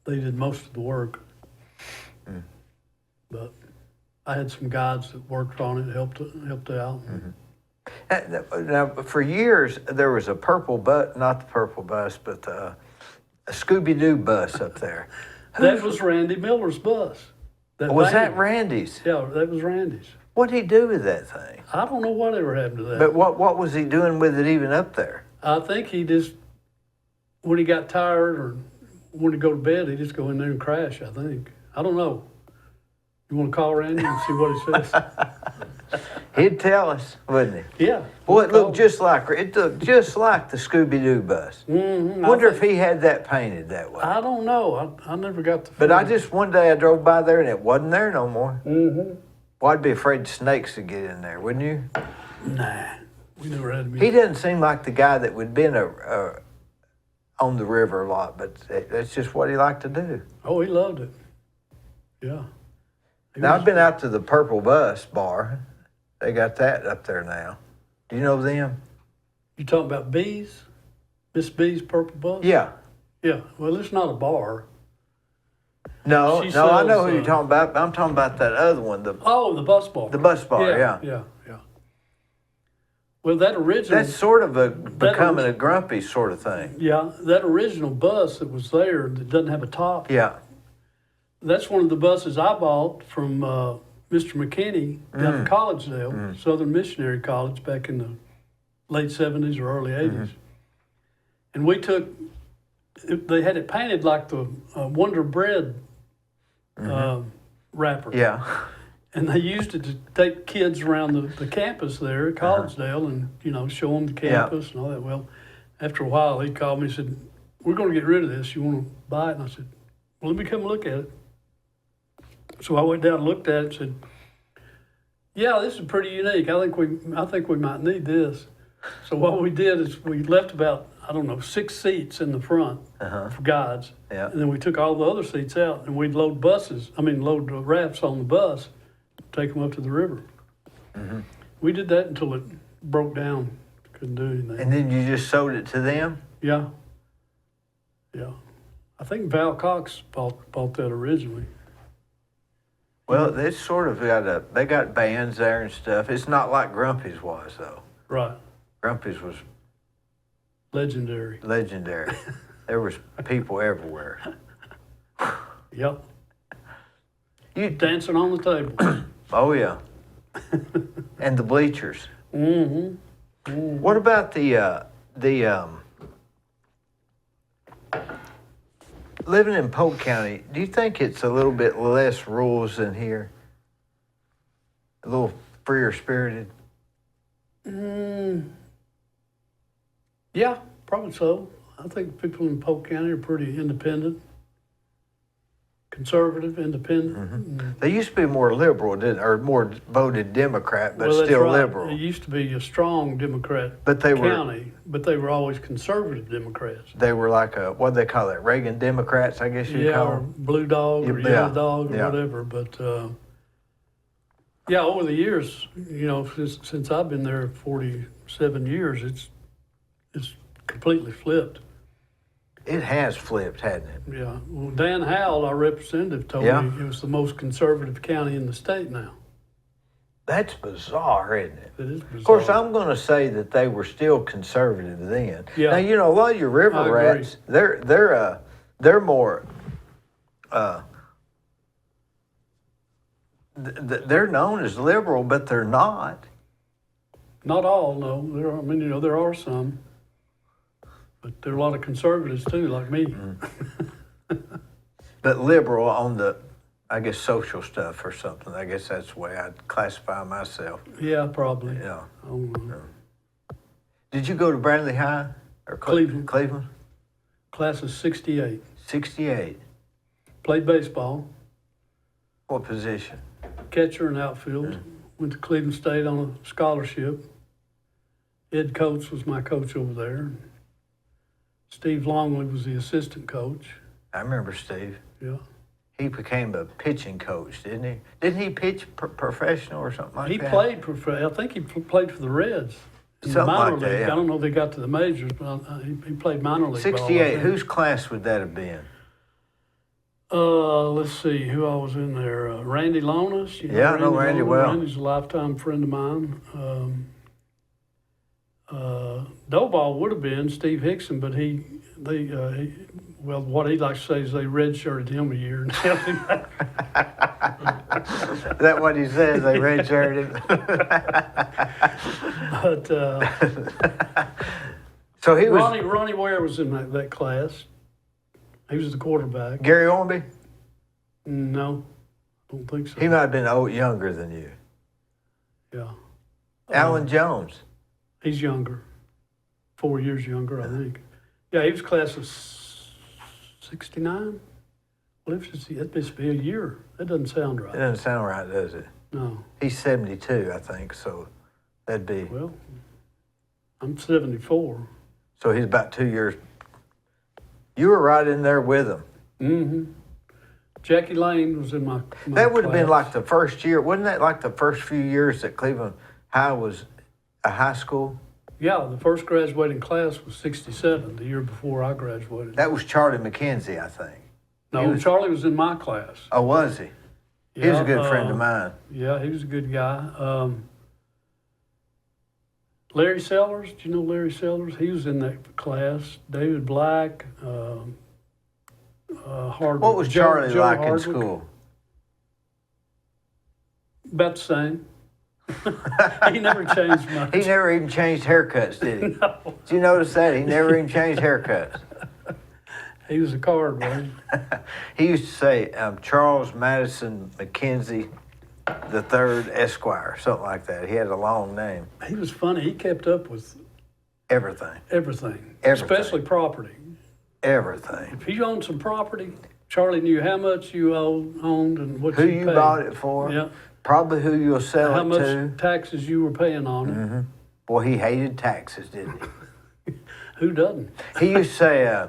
[SPEAKER 2] they did most of the work. But I had some guides that worked on it, helped out.
[SPEAKER 1] Now, for years, there was a not the purple bus, but a Scooby-Doo bus up there.
[SPEAKER 2] That was Randy Miller's bus.
[SPEAKER 1] Was that Randy's?
[SPEAKER 2] Yeah, that was Randy's.
[SPEAKER 1] What'd he do with that thing?
[SPEAKER 2] I don't know whatever happened to that.
[SPEAKER 1] But what was he doing with it even up there?
[SPEAKER 2] I think he just, when he got tired or wanted to go to bed, he'd just go in there and crash, I think. I don't know. You want to call Randy and see what he says?
[SPEAKER 1] He'd tell us, wouldn't he?
[SPEAKER 2] Yeah.
[SPEAKER 1] Boy, it looked just like the Scooby-Doo bus.
[SPEAKER 2] Mm-hmm.
[SPEAKER 1] Wonder if he had that painted that way.
[SPEAKER 2] I don't know. I never got the.
[SPEAKER 1] But one day I drove by there and it wasn't there no more.
[SPEAKER 2] Mm-hmm.
[SPEAKER 1] Well, I'd be afraid snakes would get in there, wouldn't you?
[SPEAKER 2] Nah, we never had
[SPEAKER 1] He doesn't seem like the guy that would be on the river a lot, but that's just what he liked to do.
[SPEAKER 2] Oh, he loved it. Yeah.
[SPEAKER 1] Now, I've been out to the Purple Bus bar. They got that up there now. Do you know them?
[SPEAKER 2] You talking about B's? Miss B's Purple Bus?
[SPEAKER 1] Yeah.
[SPEAKER 2] Yeah. Well, it's not a bar.
[SPEAKER 1] No,
[SPEAKER 2] She
[SPEAKER 1] no, I know
[SPEAKER 2] sells,
[SPEAKER 1] who you're talking about. But I'm talking about that other one, the
[SPEAKER 2] bus bar.
[SPEAKER 1] bus bar. Yeah,
[SPEAKER 2] Yeah. Well, that original.
[SPEAKER 1] That's sort of a becoming a grumpy sort of thing.
[SPEAKER 2] Yeah, that original bus that was there that doesn't have a top.
[SPEAKER 1] Yeah.
[SPEAKER 2] That's one of the buses I bought from Mr. McKinney down in Collegedale, Southern Missionary College, back in the late 70s or early 80s. And we took, they had it painted like the Wonder Bread wrapper.
[SPEAKER 1] Yeah.
[SPEAKER 2] And they used it to take kids around the campus there at Collegedale and, show them the campus and all that. Well, after a while, he called me and said, "We're going to get rid of this. You want to buy it?" And I said, "Well, let me come look at it." So I went down and looked at it and said, "Yeah, this is pretty unique. I think we might need this." So what we did is we left about, 6 seats in the front for guides.
[SPEAKER 1] Yeah.
[SPEAKER 2] And then we took all the other seats out and we'd load the rafts on the bus, take them up to the river. We did that until it broke down. Couldn't do anything.
[SPEAKER 1] And then you just sold it to them?
[SPEAKER 2] Yeah. I think Val Cox bought that originally.
[SPEAKER 1] Well, they sort of they got bands there and stuff. It's not like Grumpy's was, though.
[SPEAKER 2] Right.
[SPEAKER 1] Grumpy's was
[SPEAKER 2] Legendary.
[SPEAKER 1] There was people everywhere.
[SPEAKER 2] Yep.
[SPEAKER 1] You
[SPEAKER 2] Dancing on the table.
[SPEAKER 1] Oh, yeah. And the bleachers. What about the living in Polk County, do you think it's a little bit less rules than here? A little freer spirited?
[SPEAKER 2] Yeah, probably so. I think people in Polk County are pretty independent, conservative, independent.
[SPEAKER 1] They used to be more liberal, or more voted Democrat, but
[SPEAKER 2] Well, that's
[SPEAKER 1] still
[SPEAKER 2] right.
[SPEAKER 1] liberal.
[SPEAKER 2] It used to be a strong Democrat
[SPEAKER 1] But they were-
[SPEAKER 2] county, but they were always conservative Democrats.
[SPEAKER 1] They were like what do they call it? Reagan Democrats, I guess you'd call
[SPEAKER 2] or
[SPEAKER 1] them.
[SPEAKER 2] blue dog or
[SPEAKER 1] Yeah,
[SPEAKER 2] yellow dog or
[SPEAKER 1] yeah.
[SPEAKER 2] whatever. But over the years, since I've been there 47 years, it's completely flipped.
[SPEAKER 1] It has flipped, hasn't it?
[SPEAKER 2] Yeah. Well, Dan Howell, our representative, told
[SPEAKER 1] Yeah.
[SPEAKER 2] me it was the most conservative county in the state now.
[SPEAKER 1] That's bizarre, isn't it?
[SPEAKER 2] It is bizarre.
[SPEAKER 1] Of course, I'm going to say that they were still conservative then.
[SPEAKER 2] Yeah.
[SPEAKER 1] Now, a lot of your river
[SPEAKER 2] I agree.
[SPEAKER 1] rats, they're more, they're known as liberal, but they're not.
[SPEAKER 2] Not all, no. There are some. But there are a lot of conservatives too, like me.
[SPEAKER 1] But liberal on the, I guess, social stuff or something. I guess that's the way I'd classify myself.
[SPEAKER 2] Yeah, probably.
[SPEAKER 1] Yeah.
[SPEAKER 2] I don't know.
[SPEAKER 1] Did you go to Bradley High or
[SPEAKER 2] Cleveland.
[SPEAKER 1] Cleveland?
[SPEAKER 2] Class of 68.
[SPEAKER 1] 68.
[SPEAKER 2] Played baseball,
[SPEAKER 1] What position?
[SPEAKER 2] catcher and outfield. Went to Cleveland State on a scholarship. Ed Coates was my coach over there. Steve Longley was the assistant coach.
[SPEAKER 1] I remember Steve.
[SPEAKER 2] Yeah.
[SPEAKER 1] He became a pitching coach, didn't he? Didn't he pitch professional or something like
[SPEAKER 2] He
[SPEAKER 1] that?
[SPEAKER 2] played I think he played for the Reds. In the
[SPEAKER 1] Something
[SPEAKER 2] minor
[SPEAKER 1] like that,
[SPEAKER 2] league.
[SPEAKER 1] yeah.
[SPEAKER 2] I don't know if they got to the majors, but he played minor league ball, I
[SPEAKER 1] 68.
[SPEAKER 2] think.
[SPEAKER 1] Whose class would that have been?
[SPEAKER 2] Let's see who I was in there. Randy Lonas.
[SPEAKER 1] Yeah, I know Randy well.
[SPEAKER 2] Randy's a lifetime friend of mine. Doughball would have been Steve Hickson, but what he likes to say is they redshirted him a year and held him back.
[SPEAKER 1] Is that what he says? They redshirted him?
[SPEAKER 2] But
[SPEAKER 1] So he was
[SPEAKER 2] Ronnie Ware was in that class. He was the quarterback.
[SPEAKER 1] Gary Ormby?
[SPEAKER 2] No, I don't think so.
[SPEAKER 1] He might have been younger than you.
[SPEAKER 2] Yeah.
[SPEAKER 1] Alan Jones.
[SPEAKER 2] He's younger, 4 years younger, I think. Yeah, he was class of 69. Well, it must be a year. That doesn't sound
[SPEAKER 1] It
[SPEAKER 2] right.
[SPEAKER 1] doesn't sound right, does it?
[SPEAKER 2] No.
[SPEAKER 1] He's 72, I think, so that'd be...
[SPEAKER 2] Well, I'm 74.
[SPEAKER 1] So he's about 2 years... You were right in there with him.
[SPEAKER 2] Mm-hmm. Jackie Lane was in my
[SPEAKER 1] That would have been
[SPEAKER 2] class.
[SPEAKER 1] like the first year. Wasn't that like the first few years that Cleveland High was a high school?
[SPEAKER 2] Yeah, the first graduating class was 67, the year before I graduated.
[SPEAKER 1] That was Charlie McKenzie, I think.
[SPEAKER 2] No, Charlie was in my class.
[SPEAKER 1] Oh, was he? He was a good friend of mine.
[SPEAKER 2] Yeah, he was a good guy. Larry Sellers, do you know Larry Sellers? He was in that class. David Black, Hardwick.
[SPEAKER 1] What was Charlie
[SPEAKER 2] Joe
[SPEAKER 1] like in
[SPEAKER 2] Hardwick.
[SPEAKER 1] school?
[SPEAKER 2] About the same. He never changed much.
[SPEAKER 1] He never even changed haircuts, did he?
[SPEAKER 2] No.
[SPEAKER 1] Did you notice that? He never even changed haircuts.
[SPEAKER 2] He was a card, man.
[SPEAKER 1] He used to say, Charles Madison McKenzie the Third Esquire, something like that. He had a long name.
[SPEAKER 2] He was funny. He kept up with
[SPEAKER 1] Everything.
[SPEAKER 2] everything.
[SPEAKER 1] Everything.
[SPEAKER 2] Especially property.
[SPEAKER 1] Everything.
[SPEAKER 2] If you owned some property, Charlie knew how much you owned and what
[SPEAKER 1] Who
[SPEAKER 2] you
[SPEAKER 1] you
[SPEAKER 2] paid.
[SPEAKER 1] bought it for.
[SPEAKER 2] Yeah.
[SPEAKER 1] Probably who you'll sell
[SPEAKER 2] How
[SPEAKER 1] it
[SPEAKER 2] much
[SPEAKER 1] to.
[SPEAKER 2] taxes you were paying on it.
[SPEAKER 1] Boy, he hated taxes, didn't he?
[SPEAKER 2] Who doesn't?
[SPEAKER 1] He used to say,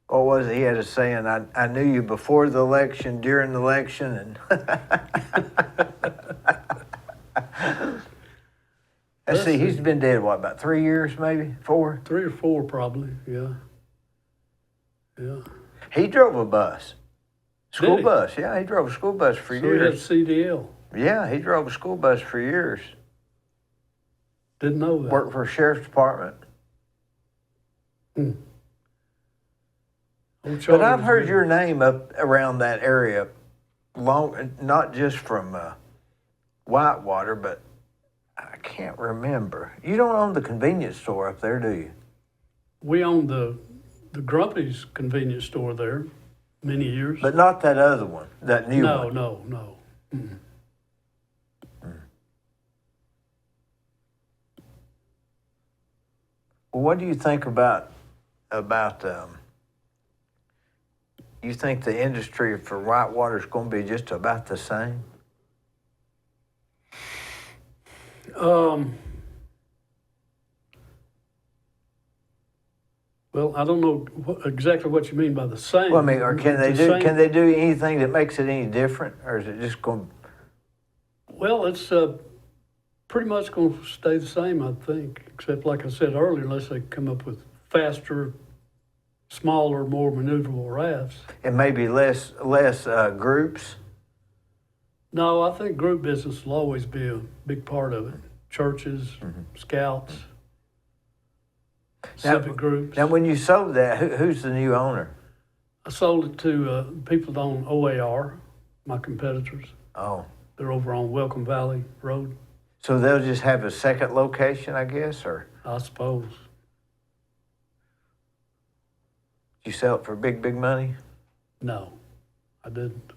[SPEAKER 1] what was it? He had a saying, I knew you before the election, during the election, and let's see, he's been dead, what, about 3 years, maybe? 4?
[SPEAKER 2] 3 or 4 probably, yeah. Yeah.
[SPEAKER 1] He drove a bus. School
[SPEAKER 2] he?
[SPEAKER 1] bus, yeah, he drove a school bus for
[SPEAKER 2] So he had
[SPEAKER 1] years.
[SPEAKER 2] CDL.
[SPEAKER 1] Yeah, he drove a school bus for years.
[SPEAKER 2] Didn't know that.
[SPEAKER 1] Worked for a sheriff's department.
[SPEAKER 2] Old
[SPEAKER 1] But
[SPEAKER 2] Charlie
[SPEAKER 1] I've
[SPEAKER 2] was
[SPEAKER 1] heard
[SPEAKER 2] good.
[SPEAKER 1] your name up around that area long, not just from Whitewater, but I can't remember. You don't own the convenience store up there, do you?
[SPEAKER 2] We owned the Grumpy's convenience store there many years.
[SPEAKER 1] But not that other one, that new one.
[SPEAKER 2] No.
[SPEAKER 1] Well, what do you think about you think the industry for Whitewater is going to be just about the same?
[SPEAKER 2] Well, I don't know exactly what you mean by the same.
[SPEAKER 1] Well, I mean, or can they
[SPEAKER 2] The same-
[SPEAKER 1] do anything that makes it any different, or is it just going?
[SPEAKER 2] Well, it's pretty much going to stay the same, I think, except like I said earlier, unless they come up with faster, smaller, more maneuverable rafts.
[SPEAKER 1] It may be less groups.
[SPEAKER 2] No, I think group business will always be a big part of it. Churches, scouts, civic groups.
[SPEAKER 1] Now, when you sold that, who's the new owner?
[SPEAKER 2] I sold it to people that own OAR, my competitors.
[SPEAKER 1] Oh,
[SPEAKER 2] They're over on Welcome Valley Road,
[SPEAKER 1] so they'll just have a second location, I guess, or
[SPEAKER 2] I suppose.
[SPEAKER 1] you sell it for big money?
[SPEAKER 2] No, I didn't.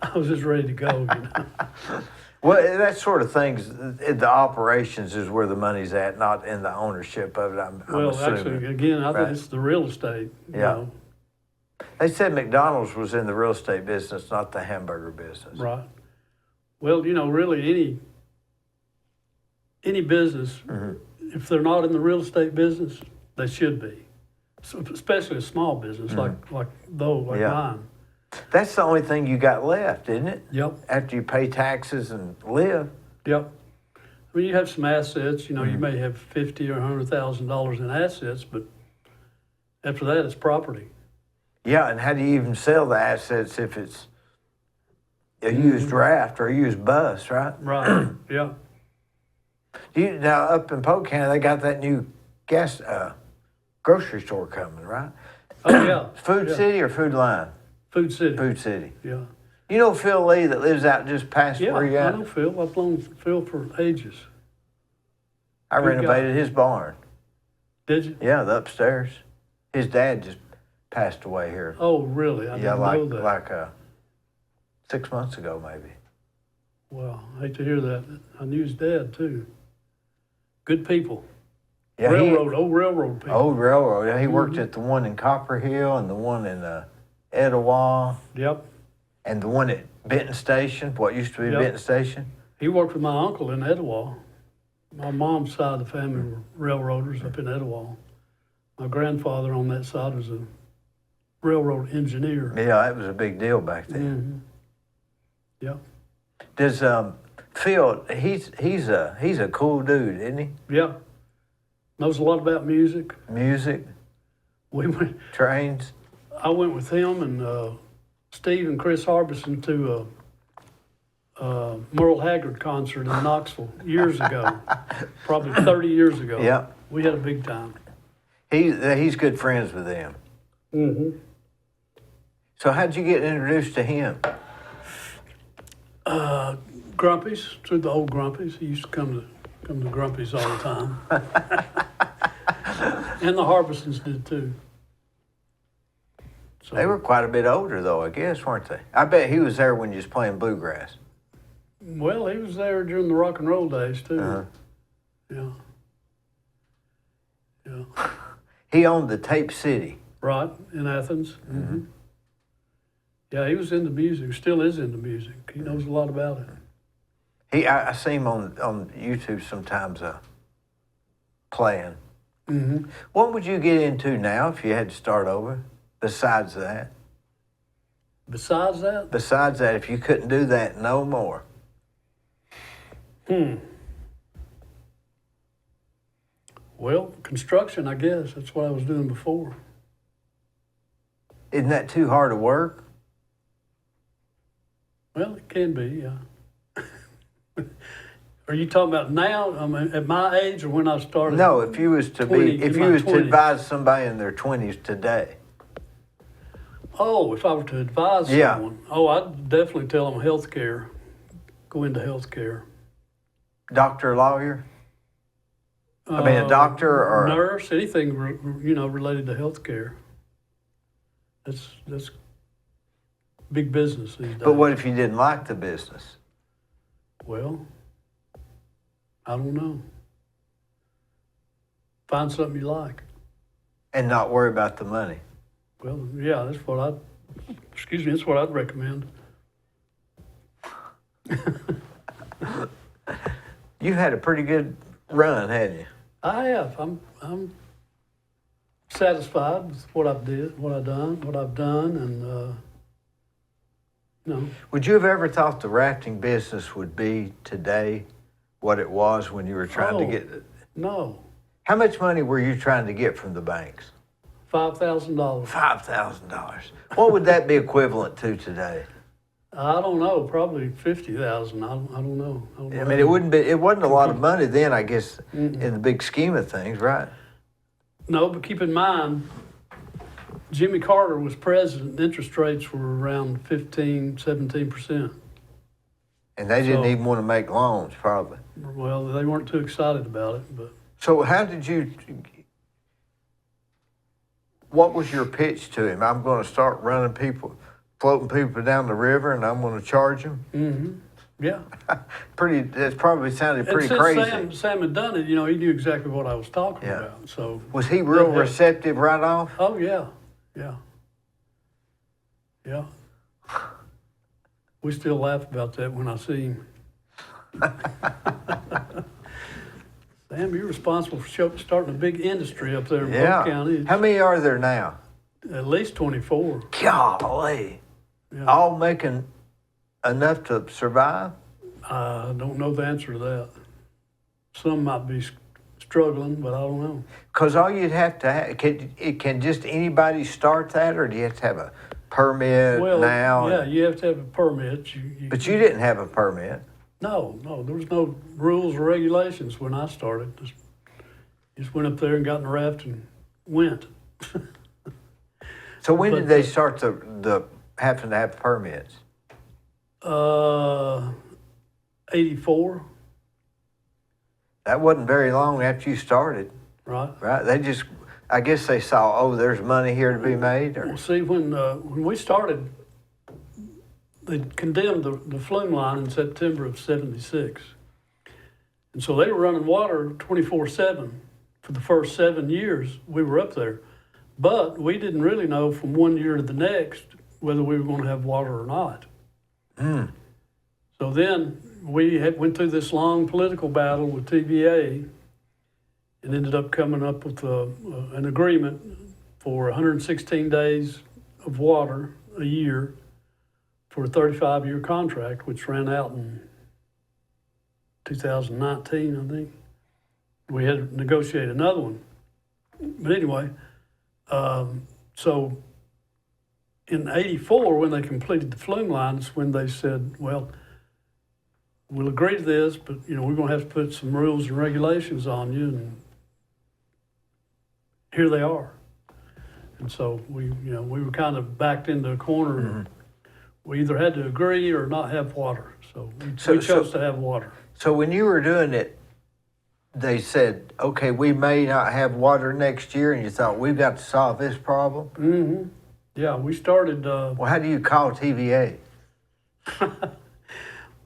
[SPEAKER 2] I was just ready to go, you know.
[SPEAKER 1] Well, that sort of things, the operations is where the money's at, not in the ownership of it. I'm
[SPEAKER 2] Well,
[SPEAKER 1] assuming.
[SPEAKER 2] actually, again, I
[SPEAKER 1] Right.
[SPEAKER 2] think it's the real estate. You
[SPEAKER 1] Yeah.
[SPEAKER 2] know,
[SPEAKER 1] They said McDonald's was in the real estate business, not the hamburger business.
[SPEAKER 2] right. Well, you know, really any business, if they're not in the real estate business, they should be. So, especially a small business like
[SPEAKER 1] Yeah.
[SPEAKER 2] mine.
[SPEAKER 1] That's the only thing you got left, isn't it?
[SPEAKER 2] Yep.
[SPEAKER 1] After you pay taxes and live.
[SPEAKER 2] Yep. I mean, you have some assets. You know, you may have $50,000 or $100,000 in assets, but after that, it's property.
[SPEAKER 1] Yeah, and how do you even sell the assets if it's a used raft or a used bus, right?
[SPEAKER 2] Right. Yeah.
[SPEAKER 1] Now, up in Polk County, they got that new grocery store coming, right?
[SPEAKER 2] Oh yeah.
[SPEAKER 1] Food
[SPEAKER 2] Yeah.
[SPEAKER 1] City or Food Line?
[SPEAKER 2] Food City.
[SPEAKER 1] Food City.
[SPEAKER 2] Yeah.
[SPEAKER 1] You know Phil Lee that lives out just past
[SPEAKER 2] Yeah.
[SPEAKER 1] where you
[SPEAKER 2] I
[SPEAKER 1] at?
[SPEAKER 2] know Phil. I've known Phil for ages.
[SPEAKER 1] I
[SPEAKER 2] Good
[SPEAKER 1] renovated his barn.
[SPEAKER 2] Did you?
[SPEAKER 1] Yeah, the upstairs. His dad just passed away here.
[SPEAKER 2] Oh, really? I
[SPEAKER 1] Yeah,
[SPEAKER 2] didn't know that.
[SPEAKER 1] like 6 months ago, maybe.
[SPEAKER 2] Well, I hate to hear that. I knew his dad too. Good people.
[SPEAKER 1] Yeah,
[SPEAKER 2] Old railroad people.
[SPEAKER 1] Old railroad. Yeah, he worked
[SPEAKER 2] Mm-hmm.
[SPEAKER 1] at the one in Copper Hill and the one in Etowah
[SPEAKER 2] Yep.
[SPEAKER 1] and the one at Benton Station, what used to be
[SPEAKER 2] Yep.
[SPEAKER 1] Benton Station.
[SPEAKER 2] He worked with my uncle in Etowah. My mom's side of the family were railroaders up in Etowah. My grandfather on that side was a railroad engineer.
[SPEAKER 1] Yeah, that was a big deal back then.
[SPEAKER 2] Mm-hmm. Yep.
[SPEAKER 1] Does Phil? He's a cool dude, isn't he?
[SPEAKER 2] Yeah. Knows a lot about music.
[SPEAKER 1] Music.
[SPEAKER 2] We went.
[SPEAKER 1] Trains?
[SPEAKER 2] I went with him and Steve and Chris Harbison to a Merle Haggard concert in Knoxville years ago, probably 30 years ago.
[SPEAKER 1] Yeah.
[SPEAKER 2] We had a big time.
[SPEAKER 1] He's good friends with them.
[SPEAKER 2] Mm-hmm.
[SPEAKER 1] So how'd you get introduced to him?
[SPEAKER 2] Grumpy's, through the old Grumpy's. He used to come to Grumpy's all the time. And the Harbisons did too. So,
[SPEAKER 1] They were quite a bit older, though, I guess, weren't they? I bet he was there when you was playing bluegrass.
[SPEAKER 2] well, he was there during the rock and roll days too.
[SPEAKER 1] Uh-huh.
[SPEAKER 2] Yeah. Yeah.
[SPEAKER 1] He owned the Tape City.
[SPEAKER 2] Right, in Athens. Mm-hmm. Yeah, he was into music, still is into music. He knows a lot about it.
[SPEAKER 1] I see him on YouTube sometimes playing.
[SPEAKER 2] Mm-hmm.
[SPEAKER 1] What would you get into now if you had to start over, besides that?
[SPEAKER 2] Besides that,
[SPEAKER 1] Besides that, if you couldn't do that no more?
[SPEAKER 2] well, construction, I guess. That's what I was doing before.
[SPEAKER 1] Isn't that too hard to work?
[SPEAKER 2] Well, it can be, yeah. Are you talking about now? I mean, at my age or when I started?
[SPEAKER 1] No, if you was to
[SPEAKER 2] 20,
[SPEAKER 1] be, if
[SPEAKER 2] in
[SPEAKER 1] you
[SPEAKER 2] my
[SPEAKER 1] was to
[SPEAKER 2] 20s.
[SPEAKER 1] advise somebody in their 20s today.
[SPEAKER 2] Oh, if I were to advise
[SPEAKER 1] Yeah.
[SPEAKER 2] someone, I'd definitely tell them healthcare. Go into healthcare.
[SPEAKER 1] Doctor, lawyer? I mean, a doctor or
[SPEAKER 2] nurse, anything related to healthcare. That's big business these days.
[SPEAKER 1] But what if you didn't like the business?
[SPEAKER 2] Well, I don't know. Find something you like.
[SPEAKER 1] And not worry about the money?
[SPEAKER 2] Well, yeah, that's what I'd recommend.
[SPEAKER 1] You've had a pretty good run, hadn't you?
[SPEAKER 2] I have. I'm satisfied with what I've done, and
[SPEAKER 1] Would you have ever thought the rafting business would be today what it was when you were trying to get?
[SPEAKER 2] No,
[SPEAKER 1] How much money were you trying to get from the banks?
[SPEAKER 2] $5,000.
[SPEAKER 1] $5,000. What would that be equivalent to today?
[SPEAKER 2] I don't know. Probably 50,000. I don't know.
[SPEAKER 1] I mean, it wasn't a lot of money then, I guess, in the big scheme of things, right?
[SPEAKER 2] No, but keep in mind, Jimmy Carter was president. Interest rates were around 17%.
[SPEAKER 1] And they didn't even want to make loans, probably.
[SPEAKER 2] Well, they weren't too excited about it, but
[SPEAKER 1] So what was your pitch to him? I'm going to start floating people down the river, and I'm going to charge them?
[SPEAKER 2] yeah.
[SPEAKER 1] That probably sounded
[SPEAKER 2] And
[SPEAKER 1] pretty
[SPEAKER 2] since
[SPEAKER 1] crazy.
[SPEAKER 2] Sam had done it, he knew exactly what I was talking
[SPEAKER 1] Yeah.
[SPEAKER 2] about. So
[SPEAKER 1] Was he real
[SPEAKER 2] They had-
[SPEAKER 1] receptive right off?
[SPEAKER 2] Oh yeah. We still laugh about that when I see him. Sam, you're responsible for starting a big industry up there in Polk County.
[SPEAKER 1] How many are there now?
[SPEAKER 2] At least 24.
[SPEAKER 1] Golly.
[SPEAKER 2] Yeah.
[SPEAKER 1] All making enough to survive?
[SPEAKER 2] I don't know the answer to that. Some might be struggling, but I don't know.
[SPEAKER 1] Because all you'd have to have, can just anybody start that, or do you have to have a permit
[SPEAKER 2] Well,
[SPEAKER 1] now?
[SPEAKER 2] yeah, you have to have a permit.
[SPEAKER 1] But you didn't have a permit.
[SPEAKER 2] No, there was no rules or regulations when I started. Just went up there and got in the raft and went.
[SPEAKER 1] So when
[SPEAKER 2] But-
[SPEAKER 1] did they start the having to have permits?
[SPEAKER 2] 84,
[SPEAKER 1] That wasn't very long after you started,
[SPEAKER 2] right?
[SPEAKER 1] right? I guess they saw, there's money here to be made, or
[SPEAKER 2] Well, see, when we started, they condemned the flume line in September of '76. And so they were running water 24/7 for the first 7 years we were up there. But we didn't really know from one year to the next whether we were going to have water or not. So then we went through this long political battle with TVA and ended up coming up with an agreement for 116 days of water a year for a 35-year contract, which ran out in 2019, I think. We had to negotiate another one. But anyway, So in '84, when they completed the flume lines, when they said, well, we'll agree to this, but, we're gonna have to put some rules and regulations on you, and here they are. And so we were kind of backed into a corner.
[SPEAKER 1] Mm-hmm.
[SPEAKER 2] We either had to agree or not have water. So we chose to have water.
[SPEAKER 1] So when you were doing it, they said, okay, we may not have water next year, and you thought, we've got to solve this problem?
[SPEAKER 2] Mm-hmm. Yeah, we started.
[SPEAKER 1] Well, how do you call TVA?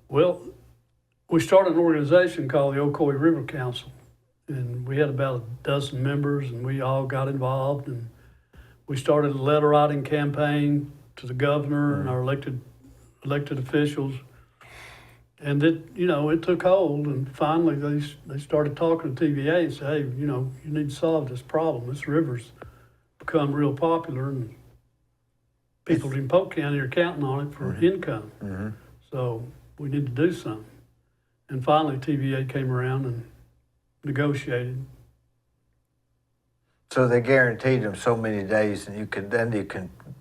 [SPEAKER 2] Well, we started an organization called the Ocoee River Council, and we had about a dozen members, and we all got involved, and we started a letter writing campaign to the governor and our elected officials. And it took hold, and finally they started talking to TVA and said, hey, you need to solve this problem. This river's become real popular, and people in Polk County are counting on it for income. Mm-hmm. So we need to do something. And finally TVA came around and negotiated.
[SPEAKER 1] So they guaranteed them so many days, and you can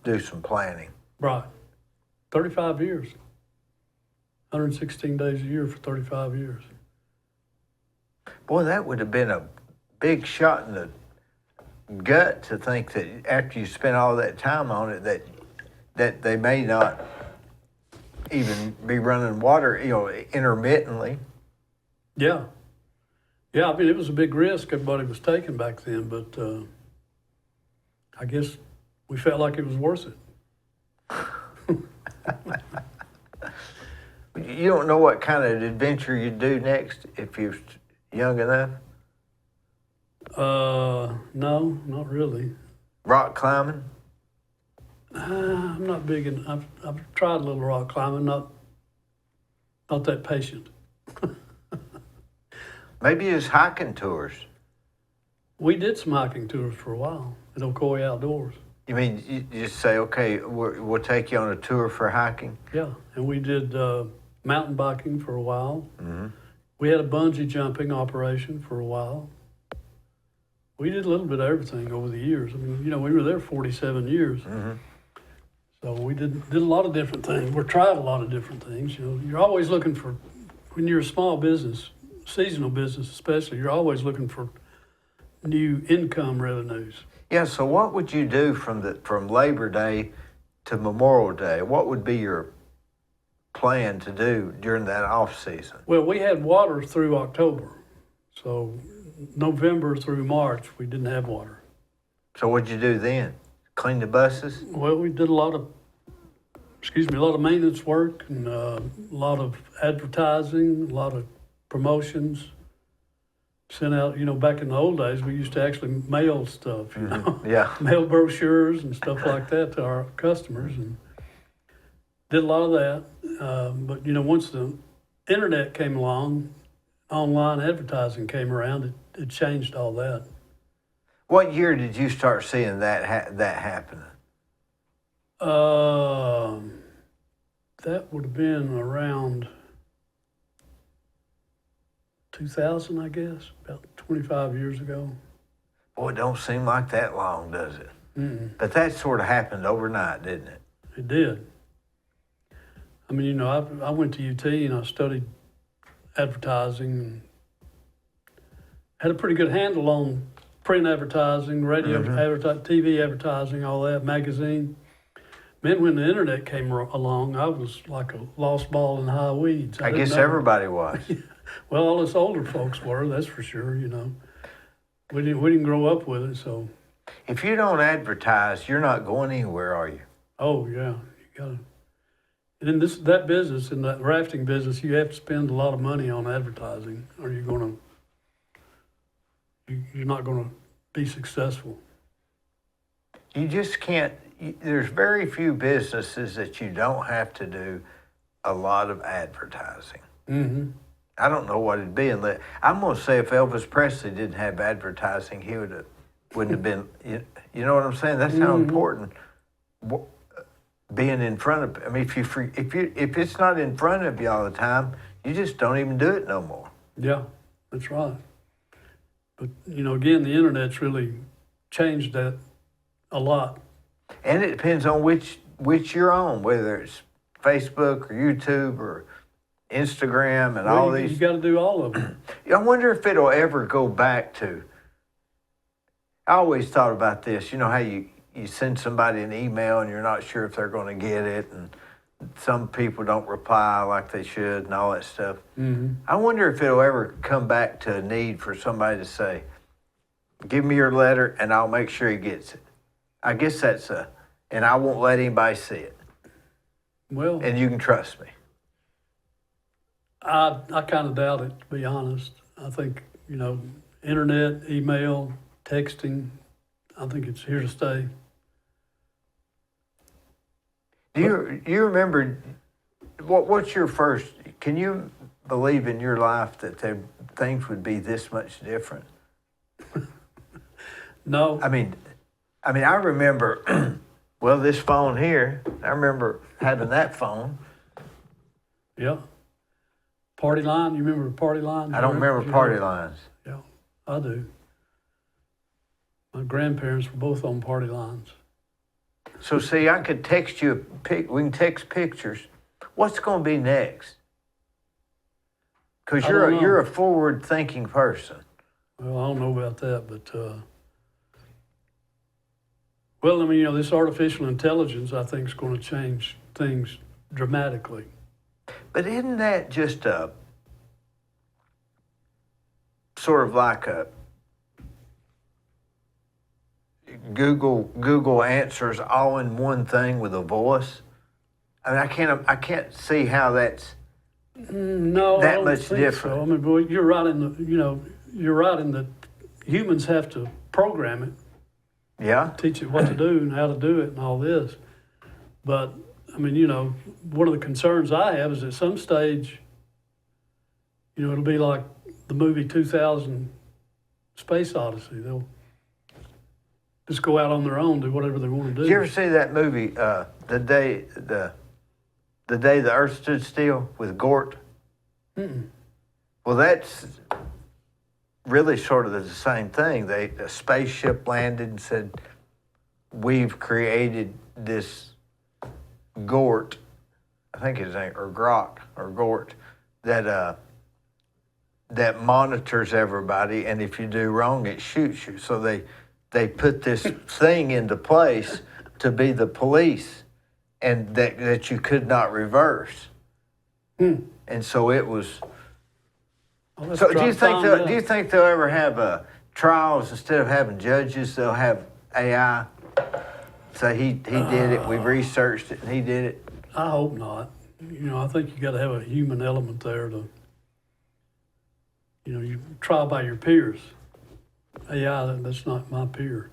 [SPEAKER 1] do some planning.
[SPEAKER 2] Right. 35 years. 116 days a year for 35 years.
[SPEAKER 1] Boy, that would have been a big shot in the gut to think that after you spent all that time on it, that they may not even be running water, intermittently.
[SPEAKER 2] Yeah. Yeah, I mean, it was a big risk everybody was taking back then, but I guess we felt like it was worth it.
[SPEAKER 1] You don't know what kind of adventure you'd do next if you're young enough?
[SPEAKER 2] No, not really.
[SPEAKER 1] Rock climbing?
[SPEAKER 2] I'm not big in. I've tried a little rock climbing, not that patient.
[SPEAKER 1] Maybe just hiking tours.
[SPEAKER 2] We did some hiking tours for a while at Ocoee Outdoors.
[SPEAKER 1] You mean you just say, okay, we'll take you on a tour for hiking?
[SPEAKER 2] Yeah, and we did mountain biking for a while.
[SPEAKER 1] Mm-hmm.
[SPEAKER 2] We had a bungee jumping operation for a while. We did a little bit of everything over the years. I mean, we were there 47 years.
[SPEAKER 1] Mm-hmm.
[SPEAKER 2] So we did a lot of different things. We tried a lot of different things. You're always looking for, when you're a small business, seasonal business especially, you're always looking for new income revenues.
[SPEAKER 1] Yeah, so what would you do from Labor Day to Memorial Day? What would be your plan to do during that off season?
[SPEAKER 2] Well, we had water through October. So November through March, we didn't have water.
[SPEAKER 1] So what'd you do then? Clean the buses?
[SPEAKER 2] Well, we did a lot of maintenance work and a lot of advertising, a lot of promotions. Sent out, back in the old days, we used to actually mail stuff,
[SPEAKER 1] Yeah.
[SPEAKER 2] mail brochures and stuff like that to our customers, and did a lot of that. But, once the internet came along, online advertising came around, it changed all that.
[SPEAKER 1] What year did you start seeing that happening?
[SPEAKER 2] That would have been around 2000, I guess, about 25 years ago.
[SPEAKER 1] Boy, it don't seem like that long, does it?
[SPEAKER 2] Mm-mm.
[SPEAKER 1] But that sort of happened overnight, didn't it?
[SPEAKER 2] It did. I mean, I went to UT and I studied advertising and had a pretty good handle on print advertising, radio advertising, TV advertising, all that, magazine. Man, when the internet came along, I was like a lost ball in high weeds.
[SPEAKER 1] I guess everybody was.
[SPEAKER 2] Well, all us older folks were, that's for sure, We didn't grow up with it, so.
[SPEAKER 1] If you don't advertise, you're not going anywhere, are you?
[SPEAKER 2] Oh, yeah, you gotta. And in that business, in that rafting business, you have to spend a lot of money on advertising, or you're not gonna be successful.
[SPEAKER 1] You just can't, there's very few businesses that you don't have to do a lot of advertising.
[SPEAKER 2] Mm-hmm.
[SPEAKER 1] I don't know what it'd be unless, I'm going to say if Elvis Presley didn't have advertising, he wouldn't have been, you know what I'm saying? That's how important being in front of, I mean, if it's not in front of you all the time, you just don't even do it no more.
[SPEAKER 2] Yeah, that's right. But, again, the internet's really changed that a lot.
[SPEAKER 1] And it depends on which you're on, whether it's Facebook or YouTube or Instagram and all
[SPEAKER 2] Well, you
[SPEAKER 1] these.
[SPEAKER 2] got to do all of them.
[SPEAKER 1] I wonder if it'll ever go back to. I always thought about this. You know how you send somebody an email and you're not sure if they're going to get it, and some people don't reply like they should and all that stuff.
[SPEAKER 2] Mm-hmm.
[SPEAKER 1] I wonder if it'll ever come back to a need for somebody to say, give me your letter and I'll make sure he gets it. I guess and I won't let anybody see it.
[SPEAKER 2] Well,
[SPEAKER 1] And you can trust me.
[SPEAKER 2] I kind of doubt it, to be honest. I think, internet, email, texting, I think it's here to stay.
[SPEAKER 1] Do you remember, what's your first, can you believe in your life that things would be this much different?
[SPEAKER 2] No.
[SPEAKER 1] I mean, I remember, well, this phone here, I remember having that phone.
[SPEAKER 2] Yeah. Party line, you remember the party line?
[SPEAKER 1] I don't remember party lines.
[SPEAKER 2] Yeah, I do. My grandparents were both on party lines.
[SPEAKER 1] So see, I could text you we can text pictures. What's going to be next? Because
[SPEAKER 2] I don't know.
[SPEAKER 1] you're a forward-thinking person.
[SPEAKER 2] Well, I don't know about that, but, well, I mean, this artificial intelligence, I think, is going to change things dramatically.
[SPEAKER 1] But isn't that just a sort of like a Google answers all in one thing with a voice? I mean, I can't see how that's
[SPEAKER 2] No, I
[SPEAKER 1] that
[SPEAKER 2] don't
[SPEAKER 1] much
[SPEAKER 2] think
[SPEAKER 1] different.
[SPEAKER 2] So. I mean, boy, you're right you're right in that humans have to program it,
[SPEAKER 1] Yeah.
[SPEAKER 2] teach it what to do and how to do it and all this. But I mean, one of the concerns I have is at some stage, it'll be like the movie 2000 Space Odyssey. They'll just go out on their own, do whatever they want to do.
[SPEAKER 1] Did you ever see that movie, the day the Earth stood still with Gort?
[SPEAKER 2] Mm-mm.
[SPEAKER 1] Well, that's really sort of the same thing. A spaceship landed and said, "We've created this Gort," I think his name, or Grok or Gort, that monitors everybody, and if you do wrong, it shoots you. So they put this thing into place to be the police, and that you could not reverse. And so it was.
[SPEAKER 2] Well,
[SPEAKER 1] So do you
[SPEAKER 2] let's
[SPEAKER 1] think they'll ever have trials instead of having judges? They'll have AI say he did it. We've researched it, and he did it.
[SPEAKER 2] I hope not. I think you got to have a human element there to. You try by your peers. AI, that's not my peer.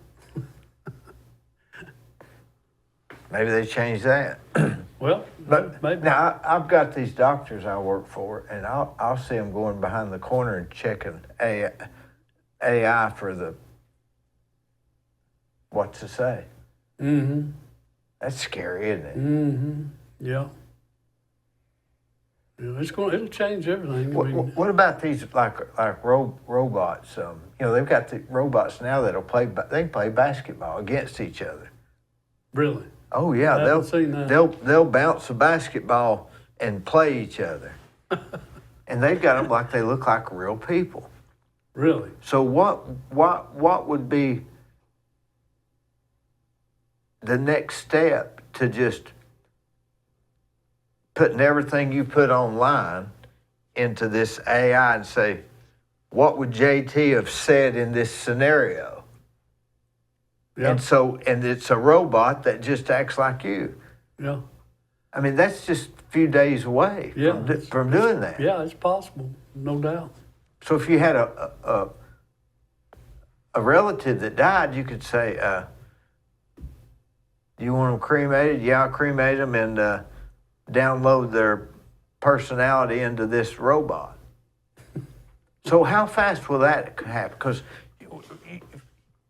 [SPEAKER 1] Maybe they change that.
[SPEAKER 2] Well,
[SPEAKER 1] But
[SPEAKER 2] maybe.
[SPEAKER 1] now I've got these doctors I work for, and I'll see them going behind the corner and checking AI for what to say.
[SPEAKER 2] Mm-hmm.
[SPEAKER 1] That's scary, isn't it?
[SPEAKER 2] Mm-hmm. Yeah. It'll change everything. I mean,
[SPEAKER 1] What about these like robots? They've got the robots now that'll they can play basketball against each other.
[SPEAKER 2] really?
[SPEAKER 1] Oh yeah,
[SPEAKER 2] I haven't seen that.
[SPEAKER 1] they'll bounce a basketball and play each other, and they've got them like they look like real people.
[SPEAKER 2] Really?
[SPEAKER 1] So what would be the next step to just putting everything you put online into this AI and say, what would JT have said in this scenario?
[SPEAKER 2] Yeah.
[SPEAKER 1] And it's a robot that just acts like you.
[SPEAKER 2] Yeah.
[SPEAKER 1] I mean, that's just a few days away from doing that.
[SPEAKER 2] Yeah, it's possible, no doubt.
[SPEAKER 1] So if you had a relative that died, you could say, do you want them cremated? Yeah, I'll cremate them and download their personality into this robot. So how fast will that happen? Because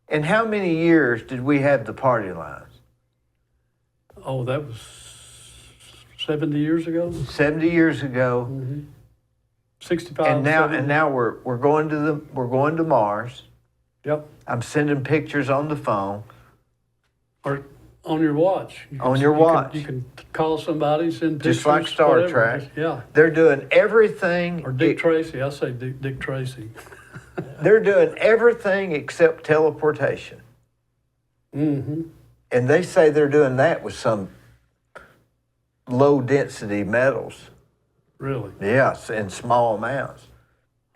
[SPEAKER 1] in how many years did we have the party lines?
[SPEAKER 2] Oh, that was 70 years ago?
[SPEAKER 1] 70 years ago.
[SPEAKER 2] Mm-hmm. 65.
[SPEAKER 1] And
[SPEAKER 2] 70.
[SPEAKER 1] now we're going to Mars.
[SPEAKER 2] Yep.
[SPEAKER 1] I'm sending pictures on the phone.
[SPEAKER 2] Or on your watch. You
[SPEAKER 1] On your watch.
[SPEAKER 2] You can call somebody, send pictures.
[SPEAKER 1] Just like Star
[SPEAKER 2] whatever.
[SPEAKER 1] Trek.
[SPEAKER 2] Yeah.
[SPEAKER 1] They're doing everything.
[SPEAKER 2] Or Dick Tracy. I say Dick Tracy.
[SPEAKER 1] They're doing everything except teleportation.
[SPEAKER 2] Mm-hmm.
[SPEAKER 1] And they say they're doing that with some low density metals.
[SPEAKER 2] Really?
[SPEAKER 1] Yes, in small amounts.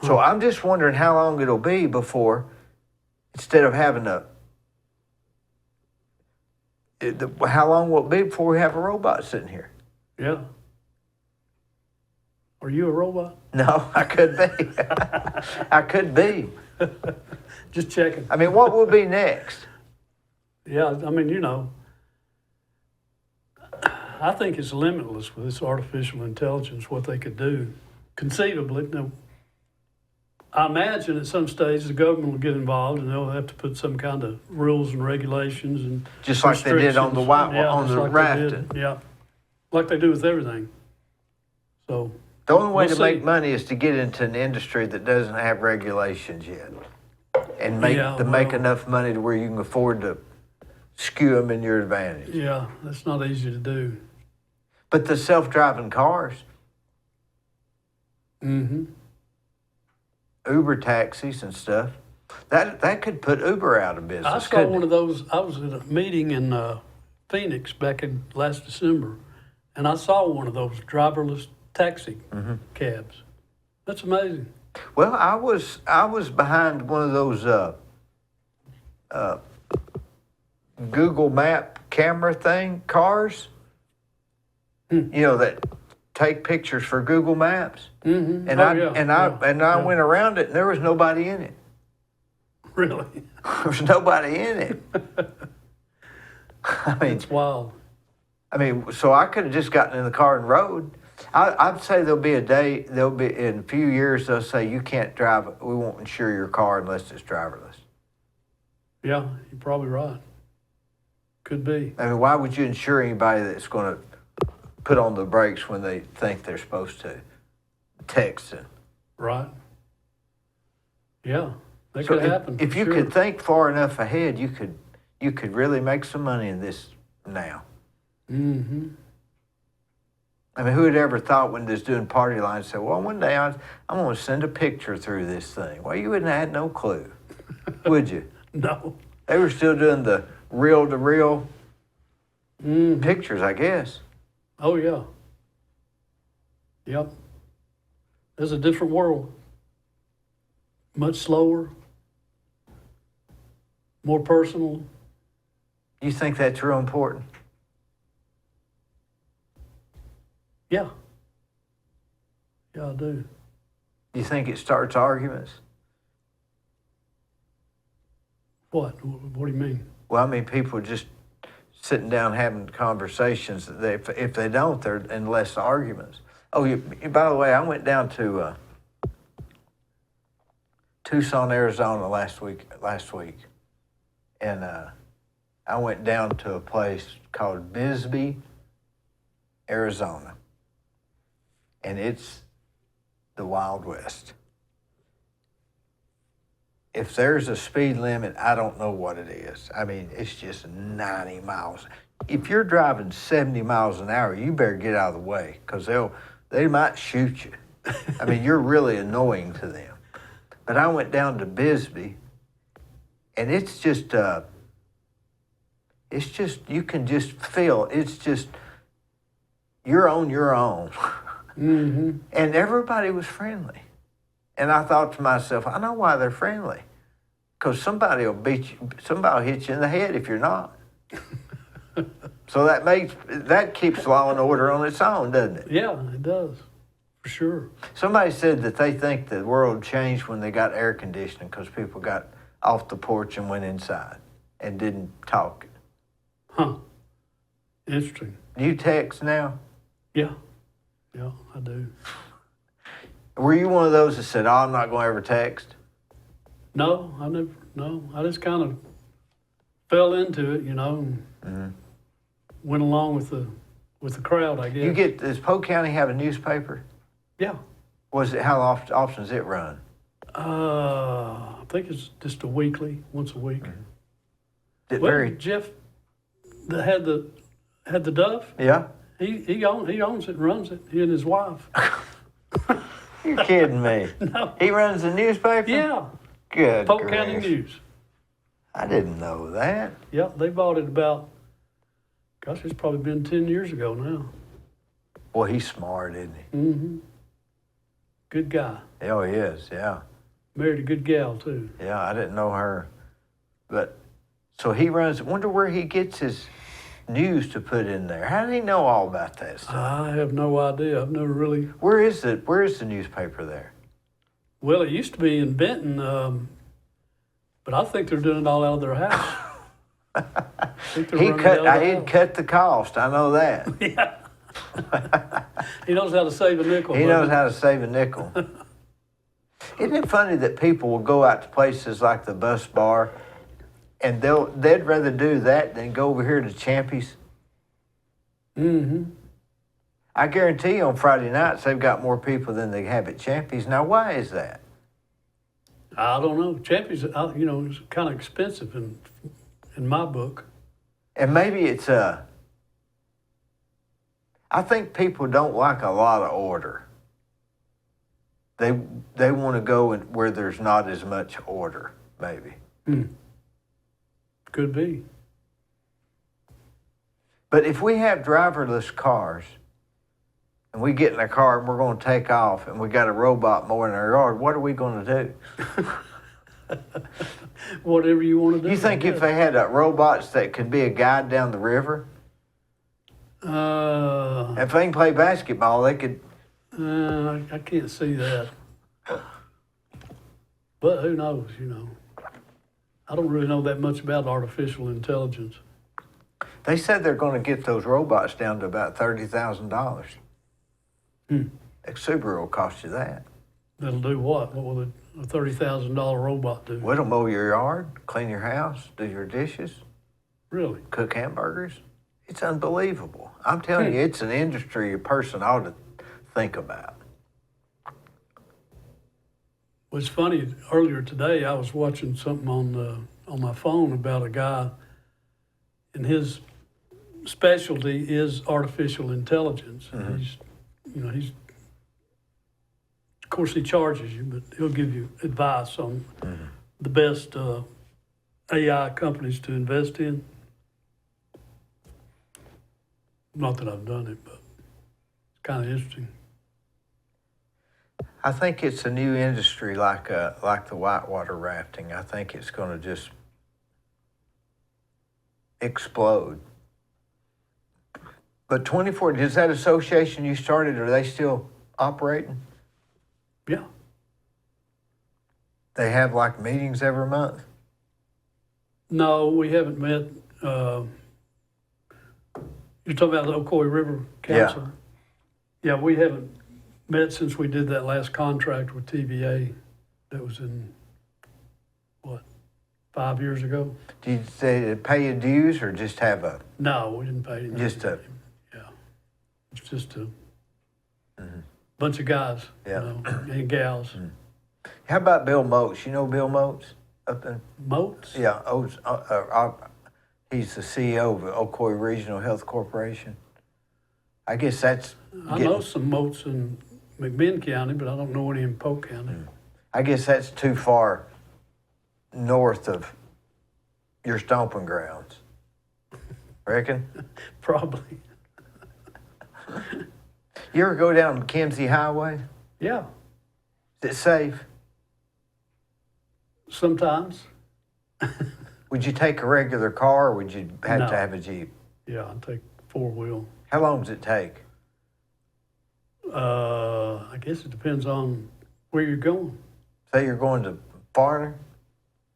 [SPEAKER 1] So I'm just wondering how long it'll be before, instead of having how long will it be before we have a robot sitting here?
[SPEAKER 2] Yeah. Are you a robot?
[SPEAKER 1] No, I could be. I could be.
[SPEAKER 2] Just checking.
[SPEAKER 1] I mean, what will be next?
[SPEAKER 2] Yeah, I mean, you know, I think it's limitless with this artificial intelligence, what they could do, conceivably. Now, I imagine at some stage the government will get involved and they'll have to put some kind of rules and regulations and
[SPEAKER 1] Just like they did on the on
[SPEAKER 2] just
[SPEAKER 1] the
[SPEAKER 2] like
[SPEAKER 1] rafting.
[SPEAKER 2] Yeah, like they do with everything. So
[SPEAKER 1] The only way
[SPEAKER 2] we'll
[SPEAKER 1] to make
[SPEAKER 2] see.
[SPEAKER 1] money is to get into an industry that doesn't have regulations yet, and make
[SPEAKER 2] Yeah,
[SPEAKER 1] enough money to where you can afford to skew them in your advantage.
[SPEAKER 2] Yeah, that's not easy to do.
[SPEAKER 1] But the self-driving cars,
[SPEAKER 2] Mm-hmm.
[SPEAKER 1] Uber taxis and stuff, that could put Uber out of business.
[SPEAKER 2] I saw one of those. I was at a meeting in Phoenix back in last December, and I saw one of those driverless taxi cabs. That's amazing.
[SPEAKER 1] Well, I was behind one of those Google Map camera cars. You know, that take pictures for Google Maps.
[SPEAKER 2] Mm-hmm.
[SPEAKER 1] And I went around it and there was nobody in it.
[SPEAKER 2] Really?
[SPEAKER 1] There was nobody in it. I mean,
[SPEAKER 2] It's wild.
[SPEAKER 1] So I could have just gotten in the car and rode. I'd say there'll be in a few years, they'll say you can't drive, we won't insure your car unless it's driverless.
[SPEAKER 2] Yeah, you're probably right. Could be.
[SPEAKER 1] I mean, why would you insure anybody that's going to put on the brakes when they think they're supposed to? Texting.
[SPEAKER 2] Right. Yeah, that
[SPEAKER 1] So
[SPEAKER 2] could happen.
[SPEAKER 1] if you could think far enough ahead, you could really make some money in this now.
[SPEAKER 2] Mm-hmm.
[SPEAKER 1] I mean, who had ever thought when they was doing party lines, say, well, one day I'm going to send a picture through this thing. Well, you wouldn't have had no clue, would you?
[SPEAKER 2] No.
[SPEAKER 1] They were still doing the reel-to-reel pictures, I guess.
[SPEAKER 2] Oh, yeah. Yep. There's a different world. Much slower, more personal.
[SPEAKER 1] You think that's real important?
[SPEAKER 2] Yeah. Yeah, I do.
[SPEAKER 1] You think it starts arguments?
[SPEAKER 2] What? What do you mean?
[SPEAKER 1] Well, I mean, people just sitting down having conversations. If they don't, they're in less arguments. Oh, by the way, I went down to Tucson, Arizona last week, and I went down to a place called Bisbee, Arizona, and it's the Wild West. If there's a speed limit, I don't know what it is. I mean, it's just 90 miles. If you're driving 70 miles an hour, you better get out of the way because they might shoot you. I mean, you're really annoying to them. But I went down to Bisbee, and it's just you can just feel, it's just, you're on your own.
[SPEAKER 2] Mm-hmm.
[SPEAKER 1] And everybody was friendly. And I thought to myself, I know why they're friendly. Because somebody will somebody will hit you in the head if you're not. So that keeps law and order on its own, doesn't it?
[SPEAKER 2] Yeah, it does. For sure.
[SPEAKER 1] Somebody said that they think the world changed when they got air conditioning because people got off the porch and went inside and didn't talk.
[SPEAKER 2] Huh. Interesting.
[SPEAKER 1] Do you text now?
[SPEAKER 2] Yeah. Yeah, I do.
[SPEAKER 1] Were you one of those that said, oh, I'm not going to ever text?
[SPEAKER 2] No, I never. No, I just kind of fell into it, you know, and went along with the crowd, I guess.
[SPEAKER 1] Does Polk County have a newspaper?
[SPEAKER 2] Yeah.
[SPEAKER 1] How often does it run?
[SPEAKER 2] I think it's just a weekly, once a week.
[SPEAKER 1] It
[SPEAKER 2] Well,
[SPEAKER 1] very
[SPEAKER 2] Jeff that had the Duff.
[SPEAKER 1] Yeah?
[SPEAKER 2] He owns it and runs it. He and his wife.
[SPEAKER 1] You're kidding me.
[SPEAKER 2] No.
[SPEAKER 1] He runs the newspaper?
[SPEAKER 2] Yeah.
[SPEAKER 1] Good
[SPEAKER 2] Polk County
[SPEAKER 1] grief.
[SPEAKER 2] News.
[SPEAKER 1] I didn't know that.
[SPEAKER 2] Yep, they bought it about, gosh, it's probably been 10 years ago now.
[SPEAKER 1] Well, he's smart, isn't he?
[SPEAKER 2] Mm-hmm. Good guy.
[SPEAKER 1] Oh, he is, yeah.
[SPEAKER 2] Married a good gal, too.
[SPEAKER 1] Yeah, I didn't know her. But, so he runs, wonder where he gets his news to put in there. How did he know all about that stuff?
[SPEAKER 2] I have no idea. I've never really.
[SPEAKER 1] Where is the newspaper there?
[SPEAKER 2] Well, it used to be in Benton, but I think they're doing it all out of their house. I think they're running it out of their
[SPEAKER 1] He'd
[SPEAKER 2] house.
[SPEAKER 1] cut the cost, I know that.
[SPEAKER 2] Yeah. He knows how to save a nickel.
[SPEAKER 1] He knows how to save a nickel. Isn't it funny that people will go out to places like the Bus Bar and they'd rather do that than go over here to Champy's?
[SPEAKER 2] Mm-hmm.
[SPEAKER 1] I guarantee you on Friday nights they've got more people than they have at Champy's. Now, why is that?
[SPEAKER 2] I don't know. Champion's, is kind of expensive in my book.
[SPEAKER 1] And maybe it's I think people don't like a lot of order. They want to go where there's not as much order, maybe.
[SPEAKER 2] Could be.
[SPEAKER 1] But if we have driverless cars and we get in a car and we're going to take off and we got a robot mowing our yard, what are we going to do?
[SPEAKER 2] Whatever you want to do.
[SPEAKER 1] You think if they had robots that could be a guide down the river? If they can play basketball, they could.
[SPEAKER 2] I can't see that. But who knows, I don't really know that much about artificial intelligence.
[SPEAKER 1] They said they're going to get those robots down to about $30,000. A Subaru will cost you that.
[SPEAKER 2] That'll do what? What will a $30,000 robot do?
[SPEAKER 1] Well, it'll mow your yard, clean your house, do your dishes,
[SPEAKER 2] Really?
[SPEAKER 1] cook hamburgers. It's unbelievable. I'm telling you, it's an industry a person ought to think about.
[SPEAKER 2] Well, it's funny. Earlier today, I was watching something on my phone about a guy, and his specialty is artificial intelligence. And he's, of course, he charges you, but he'll give you advice on the best AI companies to invest in. Not that I've done it, but it's kind of interesting.
[SPEAKER 1] I think it's a new industry like the whitewater rafting. I think it's going to just explode. But 24, is that association you started, are they still operating?
[SPEAKER 2] Yeah.
[SPEAKER 1] They have like meetings every month?
[SPEAKER 2] No, we haven't met. You're talking about the Ocoee River Council? Yeah, we haven't met since we did that last contract with TVA. That was in, 5 years ago?
[SPEAKER 1] Did they pay you dues or just have a?
[SPEAKER 2] No, we didn't pay anything.
[SPEAKER 1] Just a.
[SPEAKER 2] Yeah. It's just a bunch of guys, and gals.
[SPEAKER 1] How about Bill Moats? You know Bill Moats up in?
[SPEAKER 2] Moats?
[SPEAKER 1] Yeah, he's the CEO of Ocoee Regional Health Corporation. I guess that's.
[SPEAKER 2] I know some Moats in McMinn County, but I don't know any in Polk County.
[SPEAKER 1] I guess that's too far north of your stomping grounds. Reckon?
[SPEAKER 2] Probably.
[SPEAKER 1] You ever go down McKenzie Highway?
[SPEAKER 2] Yeah,
[SPEAKER 1] Is it safe?
[SPEAKER 2] sometimes.
[SPEAKER 1] Would you take a regular car or would you have
[SPEAKER 2] No.
[SPEAKER 1] to have a Jeep?
[SPEAKER 2] Yeah, I take 4-wheel.
[SPEAKER 1] How long does it take?
[SPEAKER 2] I guess it depends on where you're going.
[SPEAKER 1] Say you're going to Farner,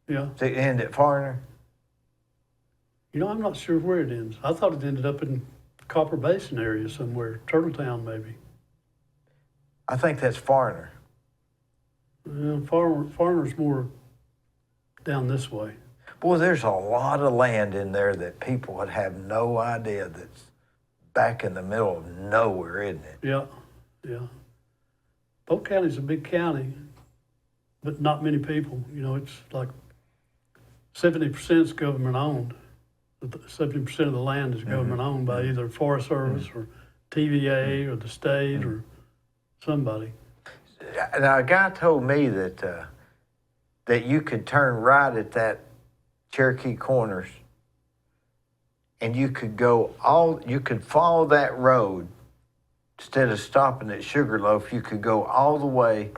[SPEAKER 2] Yeah.
[SPEAKER 1] to end at Farner.
[SPEAKER 2] I'm not sure where it ends. I thought it ended up in Copper Basin area somewhere, Turtletown maybe.
[SPEAKER 1] I think that's Farner.
[SPEAKER 2] Farmer's more down this way.
[SPEAKER 1] Boy, there's a lot of land in there that people would have no idea that's back in the middle of nowhere, isn't it?
[SPEAKER 2] Yeah. Polk County's a big county, but not many people. It's like 70% is government owned. 70% of the land is government owned by either Forest Service or TVA or the state or somebody.
[SPEAKER 1] Now, a guy told me that that you could turn right at that Cherokee Corners, and you could you could follow that road instead of stopping at Sugarloaf. You could go all the way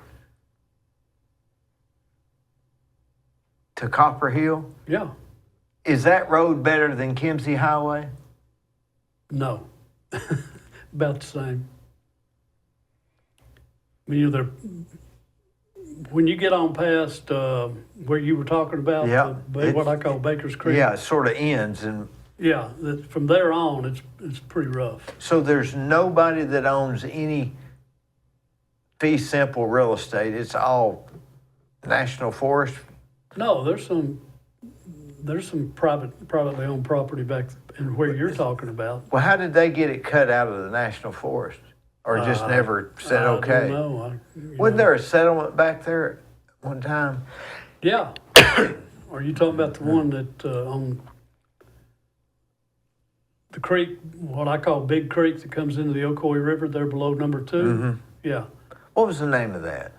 [SPEAKER 1] to Copper Hill.
[SPEAKER 2] Yeah.
[SPEAKER 1] Is that road better than Kimsey Highway?
[SPEAKER 2] No. About the same. I mean, when you get on past where you were talking about,
[SPEAKER 1] Yeah,
[SPEAKER 2] what I call Baker's Creek.
[SPEAKER 1] Yeah, it sort of ends, and
[SPEAKER 2] Yeah, from there on, it's pretty rough.
[SPEAKER 1] so there's nobody that owns any fee simple real estate. It's all national forest.
[SPEAKER 2] No, there's some privately owned property back in where you're talking about.
[SPEAKER 1] Well, how did they get it cut out of the national forest, or just never said okay?
[SPEAKER 2] I don't know.
[SPEAKER 1] Wasn't there a settlement back there at one time?
[SPEAKER 2] Yeah. Are you talking about the one that on the creek, what I call Big Creek, that comes into the Ocoee River there below number 2?
[SPEAKER 1] Mm-hmm.
[SPEAKER 2] Yeah.
[SPEAKER 1] What was the name of that?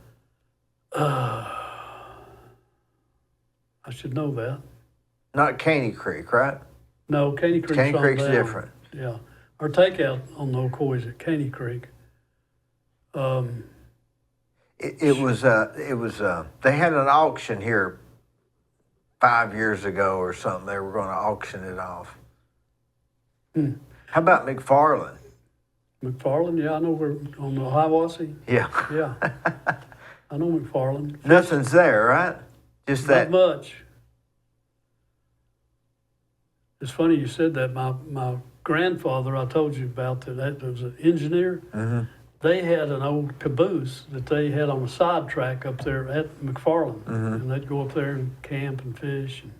[SPEAKER 2] I should know that.
[SPEAKER 1] Not Caney Creek, right?
[SPEAKER 2] No, Caney Creek's
[SPEAKER 1] Caney
[SPEAKER 2] on
[SPEAKER 1] Creek's
[SPEAKER 2] down.
[SPEAKER 1] different.
[SPEAKER 2] Yeah. Our takeout on the Ocoee is at Caney Creek.
[SPEAKER 1] It was they had an auction here 5 years ago or something. They were going to auction it off. How about McFarland?
[SPEAKER 2] McFarland, yeah, I know we're on the Hiawassee.
[SPEAKER 1] Yeah.
[SPEAKER 2] Yeah. I know McFarland.
[SPEAKER 1] Nothing's there, right? Just that.
[SPEAKER 2] Not much. It's funny you said that. My grandfather, I told you about that was an engineer.
[SPEAKER 1] Mm-hmm.
[SPEAKER 2] They had an old caboose that they had on a sidetrack up there at McFarland.
[SPEAKER 1] Mm-hmm.
[SPEAKER 2] And they'd go up there and camp and fish and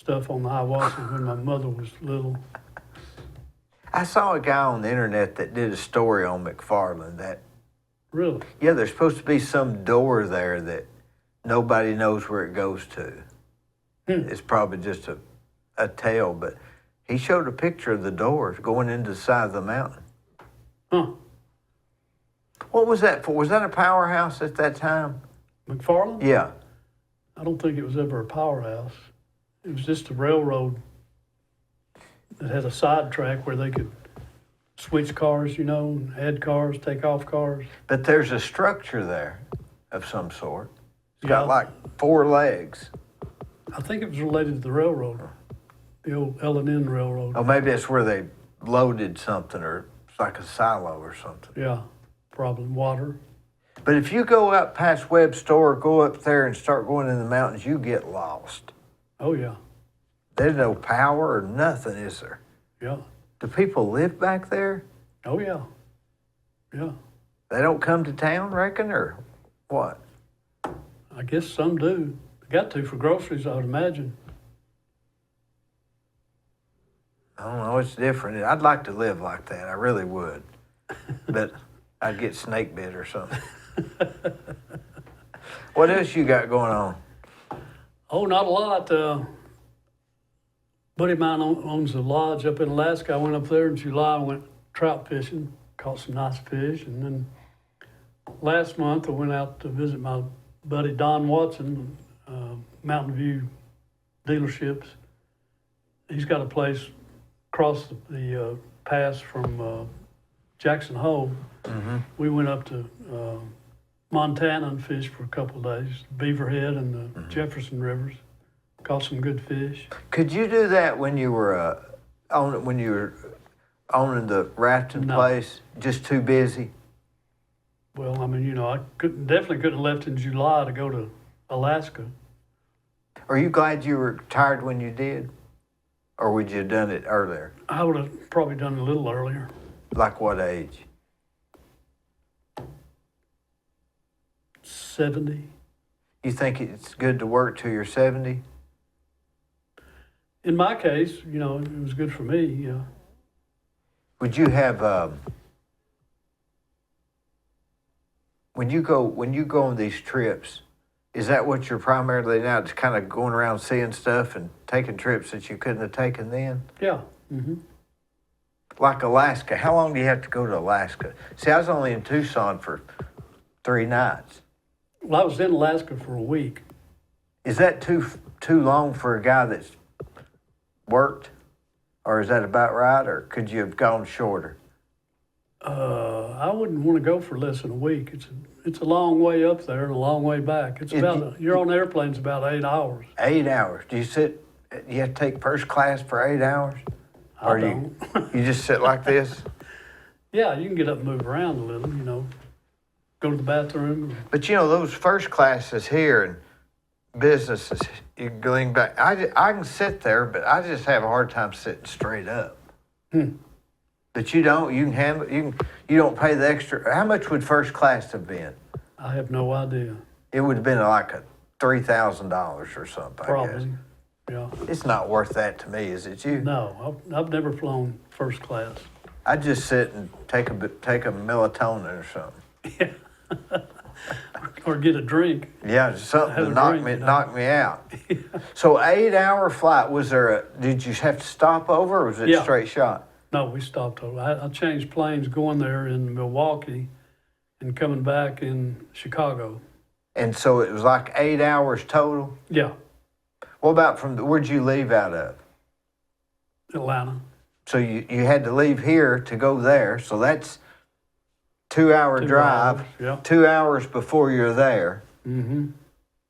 [SPEAKER 2] stuff on the Hiawassee when my mother was little.
[SPEAKER 1] I saw a guy on the internet that did a story on McFarland that,
[SPEAKER 2] Really?
[SPEAKER 1] yeah, there's supposed to be some door there that nobody knows where it goes to. It's probably just a tale, but he showed a picture of the door going into the side of the mountain.
[SPEAKER 2] Huh.
[SPEAKER 1] What was that for? Was that a powerhouse at that time?
[SPEAKER 2] McFarland?
[SPEAKER 1] Yeah.
[SPEAKER 2] I don't think it was ever a powerhouse. It was just a railroad that had a sidetrack where they could switch cars, and add cars, take off cars.
[SPEAKER 1] But there's a structure there of some sort. It's
[SPEAKER 2] Yeah.
[SPEAKER 1] got like 4 legs.
[SPEAKER 2] I think it was related to the railroad, the old L&N Railroad.
[SPEAKER 1] Oh, maybe that's where they loaded something, or it's like a silo or something.
[SPEAKER 2] Yeah, probably water.
[SPEAKER 1] But if you go up past Webb Store, go up there and start going in the mountains, you get lost.
[SPEAKER 2] Oh, yeah,
[SPEAKER 1] There's no power or nothing, is there?
[SPEAKER 2] yeah.
[SPEAKER 1] Do people live back there?
[SPEAKER 2] Oh, yeah, yeah.
[SPEAKER 1] They don't come to town, reckon, or what?
[SPEAKER 2] I guess some do. They got to for groceries, I would imagine.
[SPEAKER 1] I don't know, it's different. I'd like to live like that, I really would. But I'd get snake bit or something. What else you got going on?
[SPEAKER 2] Oh, not a lot. Buddy of mine owns a lodge up in Alaska. I went up there in July and went trout fishing, caught some nice fish. And then last month I went out to visit my buddy Don Watson, Mountain View dealerships. He's got a place across the pass from Jackson Hole.
[SPEAKER 1] Mm-hmm.
[SPEAKER 2] We went up to Montana and fished for a couple of days, Beaverhead and the Jefferson Rivers. Caught some good fish.
[SPEAKER 1] Could you do that when you were owning the rafting
[SPEAKER 2] No.
[SPEAKER 1] place? Just too busy?
[SPEAKER 2] Well, I mean, I definitely couldn't have left in July to go to Alaska.
[SPEAKER 1] Are you glad you were retired when you did? Or would you have done it earlier?
[SPEAKER 2] I would have probably done it a little earlier.
[SPEAKER 1] Like what age?
[SPEAKER 2] 70.
[SPEAKER 1] You think it's good to work till you're 70?
[SPEAKER 2] In my case, it was good for me. Yeah.
[SPEAKER 1] Would you have when you go on these trips, Is that what you're primarily now, just kind of going around seeing stuff and taking trips that you couldn't have taken then?
[SPEAKER 2] Yeah. Mm-hmm.
[SPEAKER 1] Like Alaska, how long do you have to go to Alaska? See, I was only in Tucson for 3 nights.
[SPEAKER 2] Well, I was in Alaska for a week.
[SPEAKER 1] Is that too long for a guy that's worked? Or is that about right? Or could you have gone shorter?
[SPEAKER 2] I wouldn't want to go for less than a week. It's a long way up there and a long way back. It's you're on the airplane's about 8 hours.
[SPEAKER 1] 8 hours. Do you sit? You have to take first class for 8 hours?
[SPEAKER 2] I don't.
[SPEAKER 1] You just sit like this?
[SPEAKER 2] Yeah, you can get up and move around a little, go to the bathroom.
[SPEAKER 1] But those first classes here and businesses, you can lean back. I can sit there, but I just have a hard time sitting straight up. But you don't. You can handle. You don't pay the extra. How much would first class have been?
[SPEAKER 2] I have no idea.
[SPEAKER 1] It would have been like $3,000 or something.
[SPEAKER 2] Probably.
[SPEAKER 1] I guess.
[SPEAKER 2] Yeah.
[SPEAKER 1] It's not worth that to me, is it? You?
[SPEAKER 2] No, I've never flown first class.
[SPEAKER 1] I just sit and take a melatonin or something.
[SPEAKER 2] Yeah. Or get a drink.
[SPEAKER 1] Yeah, something
[SPEAKER 2] Have
[SPEAKER 1] to
[SPEAKER 2] a
[SPEAKER 1] knock
[SPEAKER 2] drink,
[SPEAKER 1] me out. So 8-hour flight. Did you have to stop over, or was it
[SPEAKER 2] Yeah.
[SPEAKER 1] straight shot?
[SPEAKER 2] No, we stopped over. I changed planes going there in Milwaukee and coming back in Chicago.
[SPEAKER 1] And so it was like 8 hours total.
[SPEAKER 2] Yeah,
[SPEAKER 1] What about where'd you leave out of?
[SPEAKER 2] Atlanta.
[SPEAKER 1] So you had to leave here to go there. So that's 2-hour
[SPEAKER 2] 2
[SPEAKER 1] drive.
[SPEAKER 2] hours, yeah.
[SPEAKER 1] 2 hours before you're there.
[SPEAKER 2] Mm-hmm.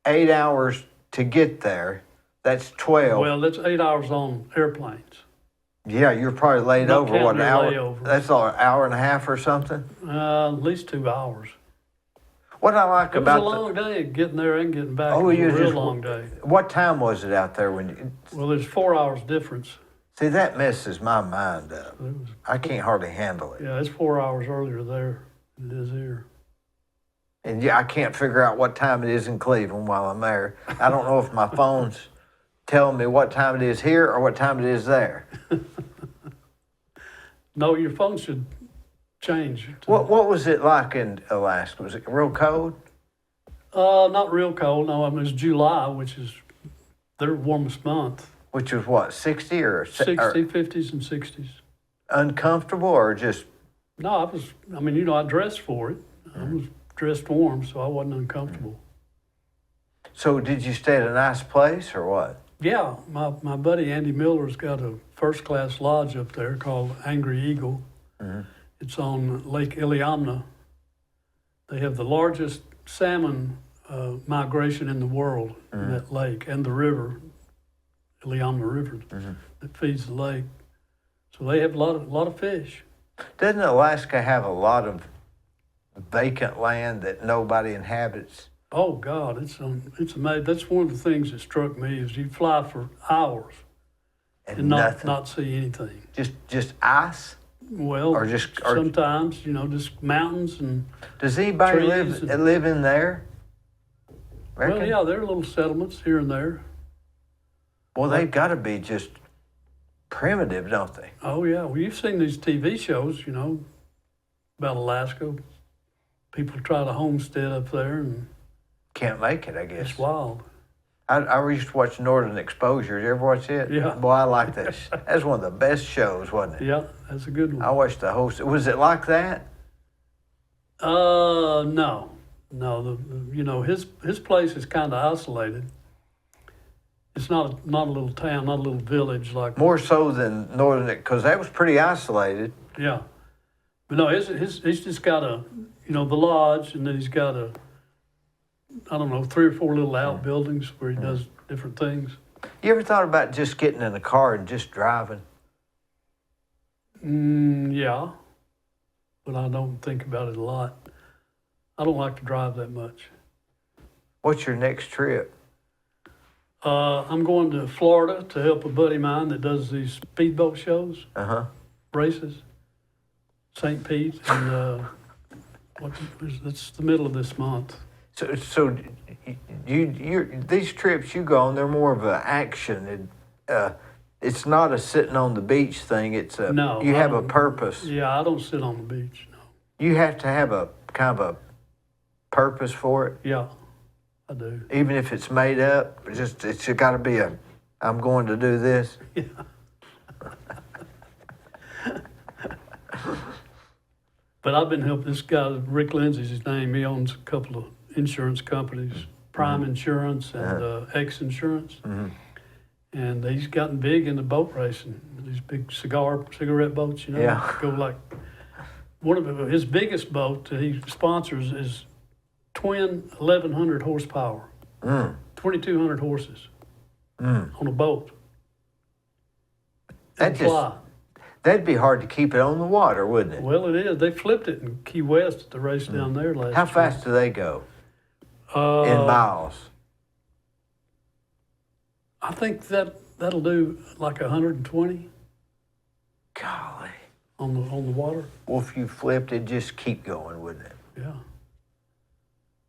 [SPEAKER 1] 8 hours to get there. That's 12.
[SPEAKER 2] Well, that's 8 hours on airplanes.
[SPEAKER 1] Yeah, you're probably laid
[SPEAKER 2] Not
[SPEAKER 1] over, what,
[SPEAKER 2] counting
[SPEAKER 1] an
[SPEAKER 2] your
[SPEAKER 1] hour?
[SPEAKER 2] layover.
[SPEAKER 1] That's an hour and a half or something?
[SPEAKER 2] At least 2 hours.
[SPEAKER 1] What I like
[SPEAKER 2] It was
[SPEAKER 1] about
[SPEAKER 2] a long day getting there and getting back.
[SPEAKER 1] Oh,
[SPEAKER 2] It was
[SPEAKER 1] you
[SPEAKER 2] a real
[SPEAKER 1] just-
[SPEAKER 2] long day.
[SPEAKER 1] What time was it out there when you...
[SPEAKER 2] Well, there's 4 hours difference.
[SPEAKER 1] See, that messes my mind up.
[SPEAKER 2] It was,
[SPEAKER 1] I can't hardly handle it.
[SPEAKER 2] yeah, it's 4 hours earlier there than it is here.
[SPEAKER 1] And yeah, I can't figure out what time it is in Cleveland while I'm there. I don't know if my phone's telling me what time it is here or what time it is there.
[SPEAKER 2] No, your phone should change.
[SPEAKER 1] What was it like in Alaska? Was it real cold?
[SPEAKER 2] Not real cold. No, I mean, it's July, which is their warmest month.
[SPEAKER 1] Which was what, 60 or
[SPEAKER 2] 60, 50s and 60s.
[SPEAKER 1] uncomfortable or just...
[SPEAKER 2] No, I dressed for it. I was dressed warm, so I wasn't uncomfortable.
[SPEAKER 1] So did you stay at a nice place or what?
[SPEAKER 2] Yeah, my buddy Andy Miller's got a first-class lodge up there called Angry Eagle.
[SPEAKER 1] Mm-hmm.
[SPEAKER 2] It's on Lake Iliamna. They have the largest salmon migration in the world in that lake, and the river, Iliamna River, that feeds the lake. So they have a lot of fish.
[SPEAKER 1] Doesn't Alaska have a lot of vacant land that nobody inhabits?
[SPEAKER 2] Oh God, it's amazing. That's one of the things that struck me is you fly for hours and
[SPEAKER 1] nothing.
[SPEAKER 2] not see anything.
[SPEAKER 1] Just ice?
[SPEAKER 2] Well,
[SPEAKER 1] Or
[SPEAKER 2] sometimes just mountains and.
[SPEAKER 1] Does anybody
[SPEAKER 2] trees
[SPEAKER 1] live in there? Reckon?
[SPEAKER 2] Well, yeah, there are little settlements here and there.
[SPEAKER 1] Well, they've got to be just primitive, don't they?
[SPEAKER 2] Oh yeah, well you've seen these TV shows, about Alaska. People try to homestead up there, and
[SPEAKER 1] Can't make it, I guess.
[SPEAKER 2] it's wild.
[SPEAKER 1] I used to watch Northern Exposure. Did you ever watch it?
[SPEAKER 2] Yeah.
[SPEAKER 1] Boy, I like that. That's one of the best shows, wasn't it?
[SPEAKER 2] Yeah, that's a good one.
[SPEAKER 1] I watched the whole... Was it like that?
[SPEAKER 2] No. His place is kind of isolated. It's not a little town, not a little village like.
[SPEAKER 1] More so than Northern... Because that was pretty isolated.
[SPEAKER 2] Yeah, but no, he's just got the lodge, and then he's got 3 or 4 little outbuildings where he does different things.
[SPEAKER 1] You ever thought about just getting in a car and just driving?
[SPEAKER 2] Yeah, but I don't think about it a lot. I don't like to drive that much.
[SPEAKER 1] What's your next trip?
[SPEAKER 2] I'm going to Florida to help a buddy of mine that does these speedboat shows, races, St. Pete, and that's the middle of this month.
[SPEAKER 1] So these trips you go on, they're more of an action. It's not a sitting on the beach thing. It's you have a purpose.
[SPEAKER 2] Yeah, I don't sit on the beach, no.
[SPEAKER 1] You have to have a kind of a purpose for it.
[SPEAKER 2] Yeah, I do.
[SPEAKER 1] Even if it's made up, it's got to be I'm going to do this.
[SPEAKER 2] Yeah. But I've been helping this guy, Rick Lindsay's his name. He owns a couple of insurance companies, Prime Insurance and X Insurance. And he's gotten big into boat racing. These big cigarette boats, you know,
[SPEAKER 1] Yeah.
[SPEAKER 2] go like, one of his biggest boat that he sponsors is twin 1,100 horsepower, 2,200 horses on a boat.
[SPEAKER 1] That that'd be hard to keep it on the water, wouldn't it?
[SPEAKER 2] Well, it is. They flipped it in Key West at the race down there last
[SPEAKER 1] How
[SPEAKER 2] year.
[SPEAKER 1] fast do they go in miles?
[SPEAKER 2] I think that'll do like 120
[SPEAKER 1] Golly.
[SPEAKER 2] on the water.
[SPEAKER 1] Well, if you flipped it, just keep going, wouldn't it?
[SPEAKER 2] Yeah.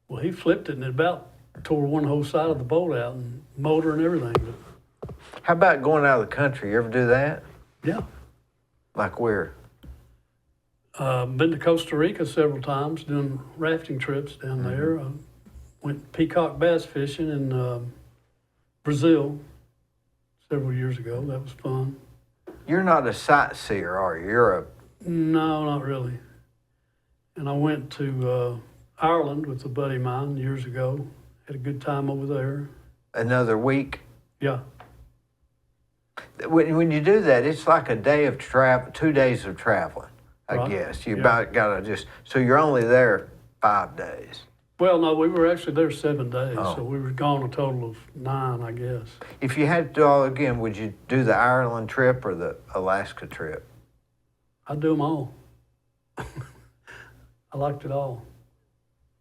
[SPEAKER 2] Well, he flipped it and it about tore one whole side of the boat out and motor and everything. But
[SPEAKER 1] How about going out of the country? You ever do that?
[SPEAKER 2] yeah.
[SPEAKER 1] Like where?
[SPEAKER 2] Been to Costa Rica several times doing rafting trips down there. Went peacock bass fishing in Brazil several years ago. That was fun.
[SPEAKER 1] You're not a sightseer, are you? You're a
[SPEAKER 2] No, not really. And I went to Ireland with a buddy of mine years ago. Had a good time over there.
[SPEAKER 1] another week.
[SPEAKER 2] Yeah.
[SPEAKER 1] When you do that, it's like a day of travel, 2 days of traveling, I
[SPEAKER 2] Right.
[SPEAKER 1] guess. You
[SPEAKER 2] Yeah.
[SPEAKER 1] about gotta so you're only there 5 days.
[SPEAKER 2] Well, no, we were actually there 7 days,
[SPEAKER 1] Oh.
[SPEAKER 2] so we were gone a total of 9, I guess.
[SPEAKER 1] If you had to do all again, would you do the Ireland trip or the Alaska trip?
[SPEAKER 2] I'd do them all. I liked it all.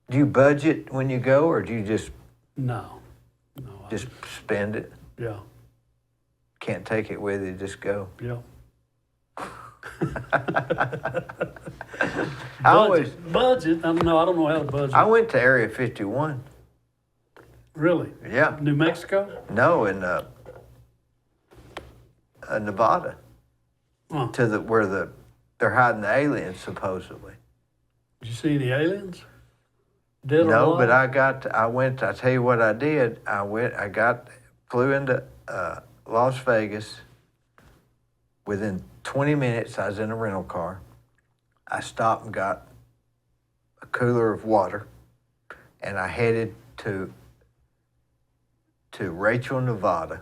[SPEAKER 1] Do you budget when you go, or do you just
[SPEAKER 2] No, I
[SPEAKER 1] just spend it?
[SPEAKER 2] yeah,
[SPEAKER 1] Can't take it with you, just go.
[SPEAKER 2] yeah.
[SPEAKER 1] I always,
[SPEAKER 2] budget. I don't know how to budget.
[SPEAKER 1] I went to Area 51.
[SPEAKER 2] Really?
[SPEAKER 1] Yeah,
[SPEAKER 2] New Mexico?
[SPEAKER 1] no, in Nevada,
[SPEAKER 2] Huh.
[SPEAKER 1] to where they're hiding the aliens supposedly.
[SPEAKER 2] Did you see any aliens? Dead or
[SPEAKER 1] No, but
[SPEAKER 2] alive?
[SPEAKER 1] I tell you what I did. Flew into Las Vegas. Within 20 minutes, I was in a rental car. I stopped and got a cooler of water, and I headed to Rachel, Nevada.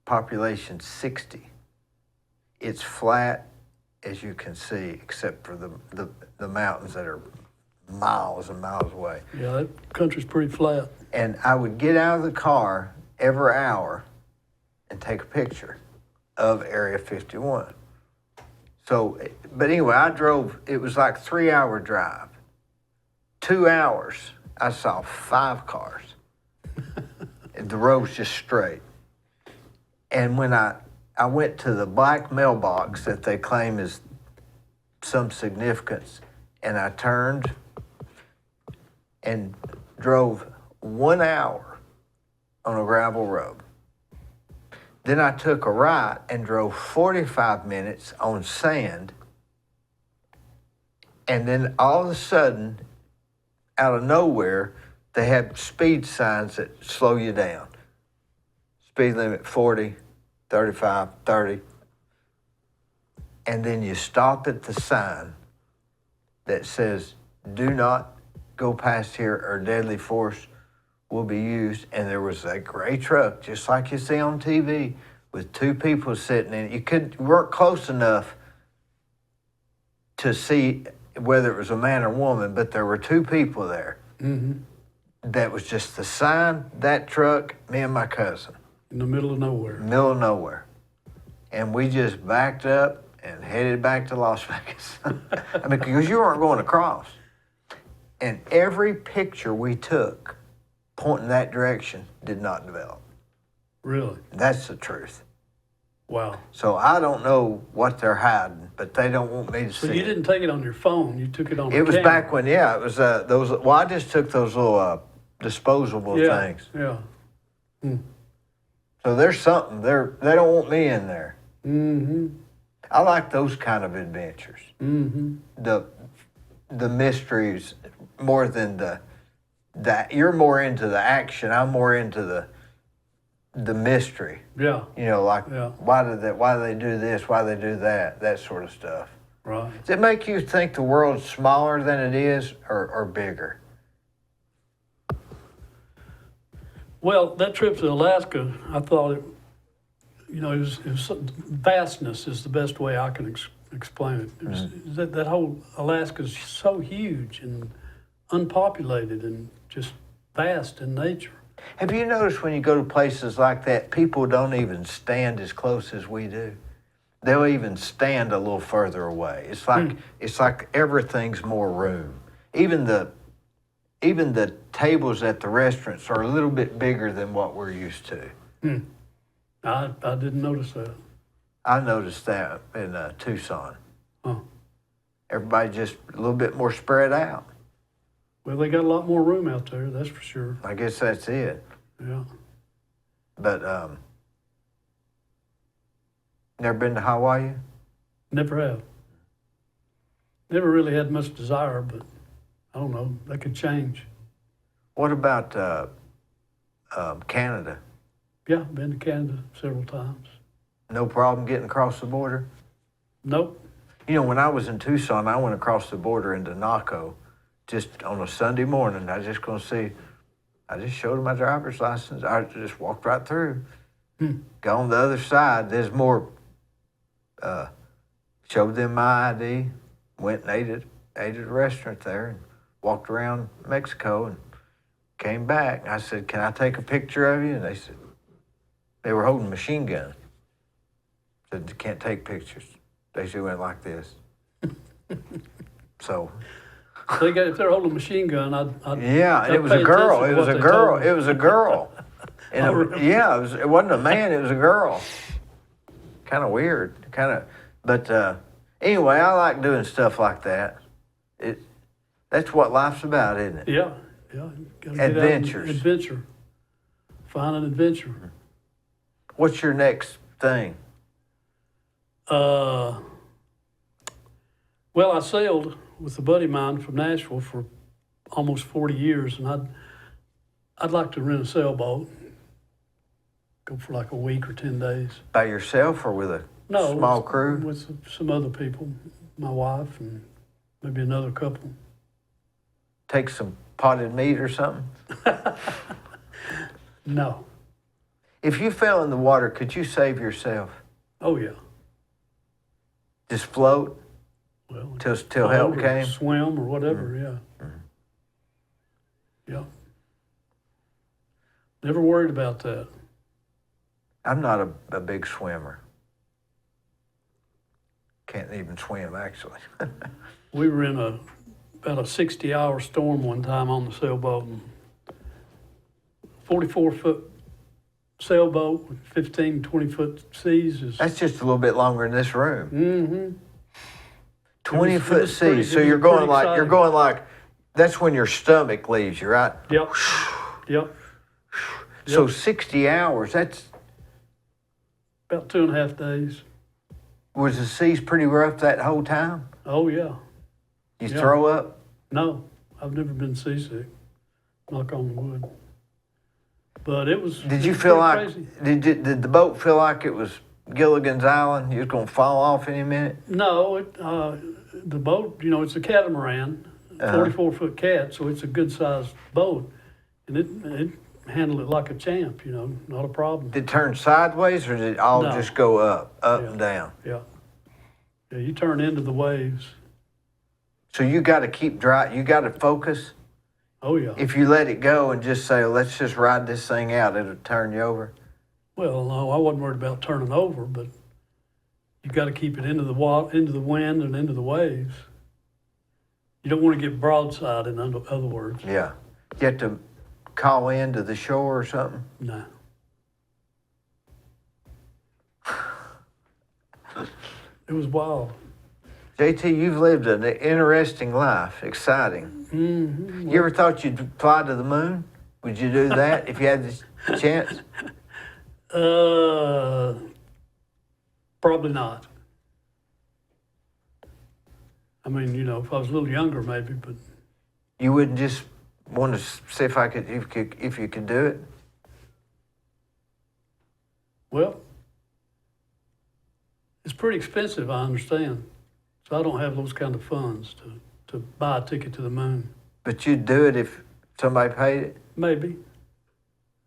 [SPEAKER 1] Population 60. It's flat, as you can see, except for the mountains that are miles and miles away.
[SPEAKER 2] Yeah, that country's pretty flat.
[SPEAKER 1] And I would get out of the car every hour and take a picture of Area 51. So, but anyway, I drove, it was like 3-hour drive. 2 hours, I saw 5 cars. And the road's just straight. And when I went to the black mailbox that they claim is some significance, and I turned and drove 1 hour on a gravel road. Then I took a right and drove 45 minutes on sand. And then all of a sudden, out of nowhere, they had speed signs that slow you down. Speed limit 40, 35, 30. And then you stop at the sign that says, "Do not go past here or deadly force will be used." And there was a gray truck, just like you see on TV, with 2 people sitting in it. You weren't close enough to see whether it was a man or woman, but there were 2 people there.
[SPEAKER 2] Mm-hmm.
[SPEAKER 1] That was just the sign, that truck, me and my cousin,
[SPEAKER 2] In the middle of nowhere.
[SPEAKER 1] middle of nowhere. And we just backed up and headed back to Las Vegas. I mean, because you weren't going across. And every picture we took pointing that direction did not develop.
[SPEAKER 2] Really?
[SPEAKER 1] That's the truth.
[SPEAKER 2] Wow.
[SPEAKER 1] So I don't know what they're hiding, but they don't want me to
[SPEAKER 2] So
[SPEAKER 1] see
[SPEAKER 2] you
[SPEAKER 1] it.
[SPEAKER 2] didn't take it on your phone, you took it on a
[SPEAKER 1] It was
[SPEAKER 2] camera.
[SPEAKER 1] back when, it was those. Well, I just took those little disposable things.
[SPEAKER 2] Yeah.
[SPEAKER 1] So there's something. They don't want me in there.
[SPEAKER 2] Mm-hmm.
[SPEAKER 1] I like those kind of adventures.
[SPEAKER 2] Mm-hmm.
[SPEAKER 1] The mysteries more than that you're more into the action. I'm more into the mystery.
[SPEAKER 2] Yeah,
[SPEAKER 1] You know, like
[SPEAKER 2] Yeah.
[SPEAKER 1] why do they do this? Why do they do that sort of stuff.
[SPEAKER 2] right.
[SPEAKER 1] Does it make you think the world's smaller than it is, or bigger?
[SPEAKER 2] Well, that trip to Alaska, I thought it, it was vastness is the best way I can explain it. It was, that whole Alaska's so huge and unpopulated and just vast in nature.
[SPEAKER 1] Have you noticed when you go to places like that, people don't even stand as close as we do? They'll even stand a little further away. It's like everything's more room. Even the tables at the restaurants are a little bit bigger than what we're used to.
[SPEAKER 2] I didn't notice that.
[SPEAKER 1] I noticed that in Tucson.
[SPEAKER 2] Huh.
[SPEAKER 1] Everybody just a little bit more spread out.
[SPEAKER 2] Well, they got a lot more room out there, that's for sure.
[SPEAKER 1] I guess that's it.
[SPEAKER 2] Yeah.
[SPEAKER 1] But never been to Hawaii?
[SPEAKER 2] Never have. Never really had much desire, but I don't know. That could change.
[SPEAKER 1] What about Canada?
[SPEAKER 2] Yeah, been to Canada several times.
[SPEAKER 1] No problem getting across the border?
[SPEAKER 2] Nope.
[SPEAKER 1] You know, when I was in Tucson, I went across the border into Naco just on a Sunday morning. I just showed them my driver's license. I just walked right through. Go on the other side. There's more, showed them my ID, went and ate at a restaurant there, and walked around Mexico and came back. I said, "Can I take a picture of you?" And they said, they were holding a machine gun. Said, "You can't take pictures." They just went like this. So.
[SPEAKER 2] If they're holding a machine gun, I'd
[SPEAKER 1] Yeah, and
[SPEAKER 2] I'd
[SPEAKER 1] it was a
[SPEAKER 2] pay
[SPEAKER 1] girl.
[SPEAKER 2] attention
[SPEAKER 1] It
[SPEAKER 2] to
[SPEAKER 1] was
[SPEAKER 2] what
[SPEAKER 1] a
[SPEAKER 2] they
[SPEAKER 1] girl.
[SPEAKER 2] told me.
[SPEAKER 1] It was a girl. And
[SPEAKER 2] Oh, really?
[SPEAKER 1] yeah, it wasn't a man. It was a girl. Kind of weird. But anyway, I like doing stuff like that. That's what life's about, isn't it?
[SPEAKER 2] Yeah. You gotta get out and
[SPEAKER 1] Adventures.
[SPEAKER 2] adventure. Find an adventure.
[SPEAKER 1] What's your next thing?
[SPEAKER 2] Well, I sailed with a buddy of mine from Nashville for almost 40 years, and I'd like to rent a sailboat, go for like a week or 10 days.
[SPEAKER 1] By yourself or with a
[SPEAKER 2] No,
[SPEAKER 1] small crew?
[SPEAKER 2] with some other people, my wife and maybe another couple.
[SPEAKER 1] Take some potted meat or something?
[SPEAKER 2] No.
[SPEAKER 1] If you fell in the water, could you save yourself?
[SPEAKER 2] Oh yeah.
[SPEAKER 1] Just float
[SPEAKER 2] Well,
[SPEAKER 1] till
[SPEAKER 2] float
[SPEAKER 1] help
[SPEAKER 2] or
[SPEAKER 1] came?
[SPEAKER 2] swim or whatever. Yeah. Yeah. Never worried about that.
[SPEAKER 1] I'm not a big swimmer. Can't even swim, actually.
[SPEAKER 2] We were in about a 60-hour storm one time on the sailboat. And 44-foot sailboat with 15, 20-foot seas is.
[SPEAKER 1] That's just a little bit longer than this room.
[SPEAKER 2] Mm-hmm.
[SPEAKER 1] 20-foot
[SPEAKER 2] was pretty-
[SPEAKER 1] seas. So
[SPEAKER 2] it was
[SPEAKER 1] you're
[SPEAKER 2] pretty
[SPEAKER 1] going like, that's when your stomach leaves you, right?
[SPEAKER 2] Yep. Yep.
[SPEAKER 1] So 60 hours, that's,
[SPEAKER 2] About 2.5 days.
[SPEAKER 1] was the seas pretty rough that whole time?
[SPEAKER 2] Oh yeah.
[SPEAKER 1] You
[SPEAKER 2] Yeah.
[SPEAKER 1] throw up?
[SPEAKER 2] No, I've never been seasick. Knock on wood. But it was.
[SPEAKER 1] Did
[SPEAKER 2] it
[SPEAKER 1] you
[SPEAKER 2] was
[SPEAKER 1] feel
[SPEAKER 2] pretty
[SPEAKER 1] like,
[SPEAKER 2] crazy.
[SPEAKER 1] did the boat feel like it was Gilligan's Island? You was going to fall off any minute?
[SPEAKER 2] No, the boat. It's a catamaran, 44-foot cat, so it's a good-sized boat, and it handled it like a champ. Not a problem.
[SPEAKER 1] Did it turn sideways or did it all
[SPEAKER 2] No.
[SPEAKER 1] just go up
[SPEAKER 2] Yeah.
[SPEAKER 1] and down?
[SPEAKER 2] Yeah. Yeah, you turn into the waves.
[SPEAKER 1] So you got to keep dry, you got to focus.
[SPEAKER 2] Oh yeah.
[SPEAKER 1] If you let it go and just say, let's just ride this thing out, it'll turn you over.
[SPEAKER 2] Well, no, I wasn't worried about turning over, but you got to keep it into the wind and into the waves. You don't want to get broadside, in other words.
[SPEAKER 1] Yeah. You have to call in to the shore or something?
[SPEAKER 2] No. It was wild.
[SPEAKER 1] JT, you've lived an interesting life, exciting.
[SPEAKER 2] Mm-hmm.
[SPEAKER 1] You ever thought you'd fly to the moon? Would you do that if you had the chance?
[SPEAKER 2] Probably not. I mean, if I was a little younger, maybe, but
[SPEAKER 1] You wouldn't just wanted to see if you could do it.
[SPEAKER 2] Well, it's pretty expensive, I understand. So I don't have those kind of funds to buy a ticket to the moon.
[SPEAKER 1] But you'd do it if somebody paid it?
[SPEAKER 2] Maybe.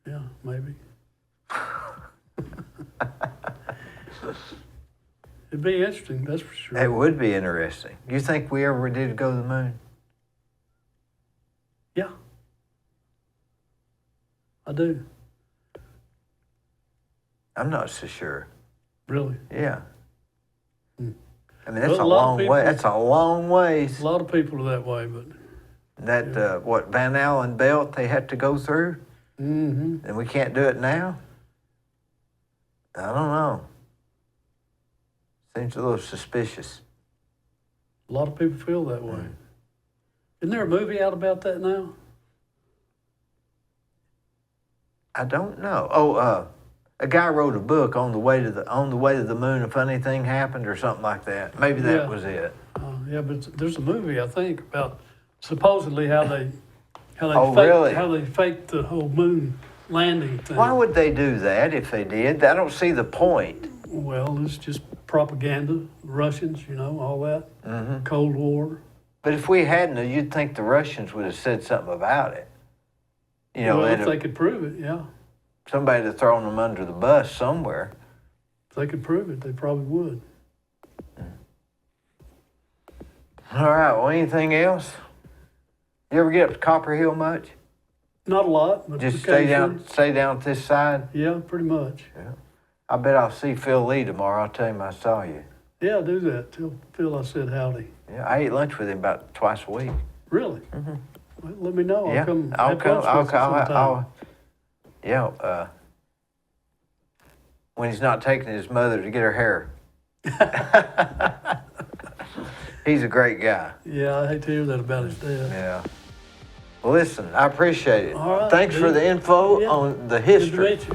[SPEAKER 2] Yeah, maybe. It'd be interesting, that's for sure.
[SPEAKER 1] It would be interesting. You think we ever did go to the moon?
[SPEAKER 2] Yeah. I do.
[SPEAKER 1] I'm not so sure.
[SPEAKER 2] Really.
[SPEAKER 1] Yeah.
[SPEAKER 2] Hmm.
[SPEAKER 1] I mean, that's
[SPEAKER 2] Well,
[SPEAKER 1] a
[SPEAKER 2] a lot of
[SPEAKER 1] long way.
[SPEAKER 2] people-
[SPEAKER 1] That's a long ways.
[SPEAKER 2] A lot of people are that way, but.
[SPEAKER 1] That, what, Van Allen belt they had to go through?
[SPEAKER 2] Mm-hmm.
[SPEAKER 1] And we can't do it now? I don't know. Seems a little suspicious.
[SPEAKER 2] A lot of people feel that way. Isn't there a movie out about that now?
[SPEAKER 1] I don't know. Oh, a guy wrote a book on the way to the moon. If anything happened or something like that. Maybe that
[SPEAKER 2] Yeah.
[SPEAKER 1] was it.
[SPEAKER 2] Yeah, but there's a movie, I think, about supposedly how they
[SPEAKER 1] Oh, really?
[SPEAKER 2] how they faked the whole moon landing thing.
[SPEAKER 1] Why would they do that if they did? I don't see the point.
[SPEAKER 2] Well, it's just propaganda. Russians, all that.
[SPEAKER 1] Mm-hmm.
[SPEAKER 2] Cold War.
[SPEAKER 1] But if we hadn't, you'd think the Russians would have said something about it.
[SPEAKER 2] Well, if they could prove it, yeah.
[SPEAKER 1] Somebody to throw them under the bus somewhere.
[SPEAKER 2] If they could prove it, they probably would.
[SPEAKER 1] All right. Well, anything else? You ever get up to Copper Hill much?
[SPEAKER 2] Not a lot, but
[SPEAKER 1] Just
[SPEAKER 2] occasionally.
[SPEAKER 1] stay down at this side.
[SPEAKER 2] Yeah, pretty much.
[SPEAKER 1] Yeah. I bet I'll see Phil Lee tomorrow. I'll tell him I saw you.
[SPEAKER 2] Yeah, do that. Tell Phil I said howdy.
[SPEAKER 1] Yeah, I eat lunch with him about twice a week.
[SPEAKER 2] Really?
[SPEAKER 1] Mm-hmm.
[SPEAKER 2] Well, let me know.
[SPEAKER 1] Yeah,
[SPEAKER 2] I'll come.
[SPEAKER 1] I'll
[SPEAKER 2] have
[SPEAKER 1] come.
[SPEAKER 2] lunch
[SPEAKER 1] I'll
[SPEAKER 2] with you
[SPEAKER 1] come.
[SPEAKER 2] sometime.
[SPEAKER 1] Yeah. When he's not taking his mother to get her hair. He's a great guy.
[SPEAKER 2] Yeah, I hate to hear that about his dad.
[SPEAKER 1] Yeah. Well, listen, I appreciate it.
[SPEAKER 2] All right,
[SPEAKER 1] Thanks for
[SPEAKER 2] dude.
[SPEAKER 1] the info
[SPEAKER 2] Yeah.
[SPEAKER 1] on the
[SPEAKER 2] Good to
[SPEAKER 1] history.
[SPEAKER 2] meet you.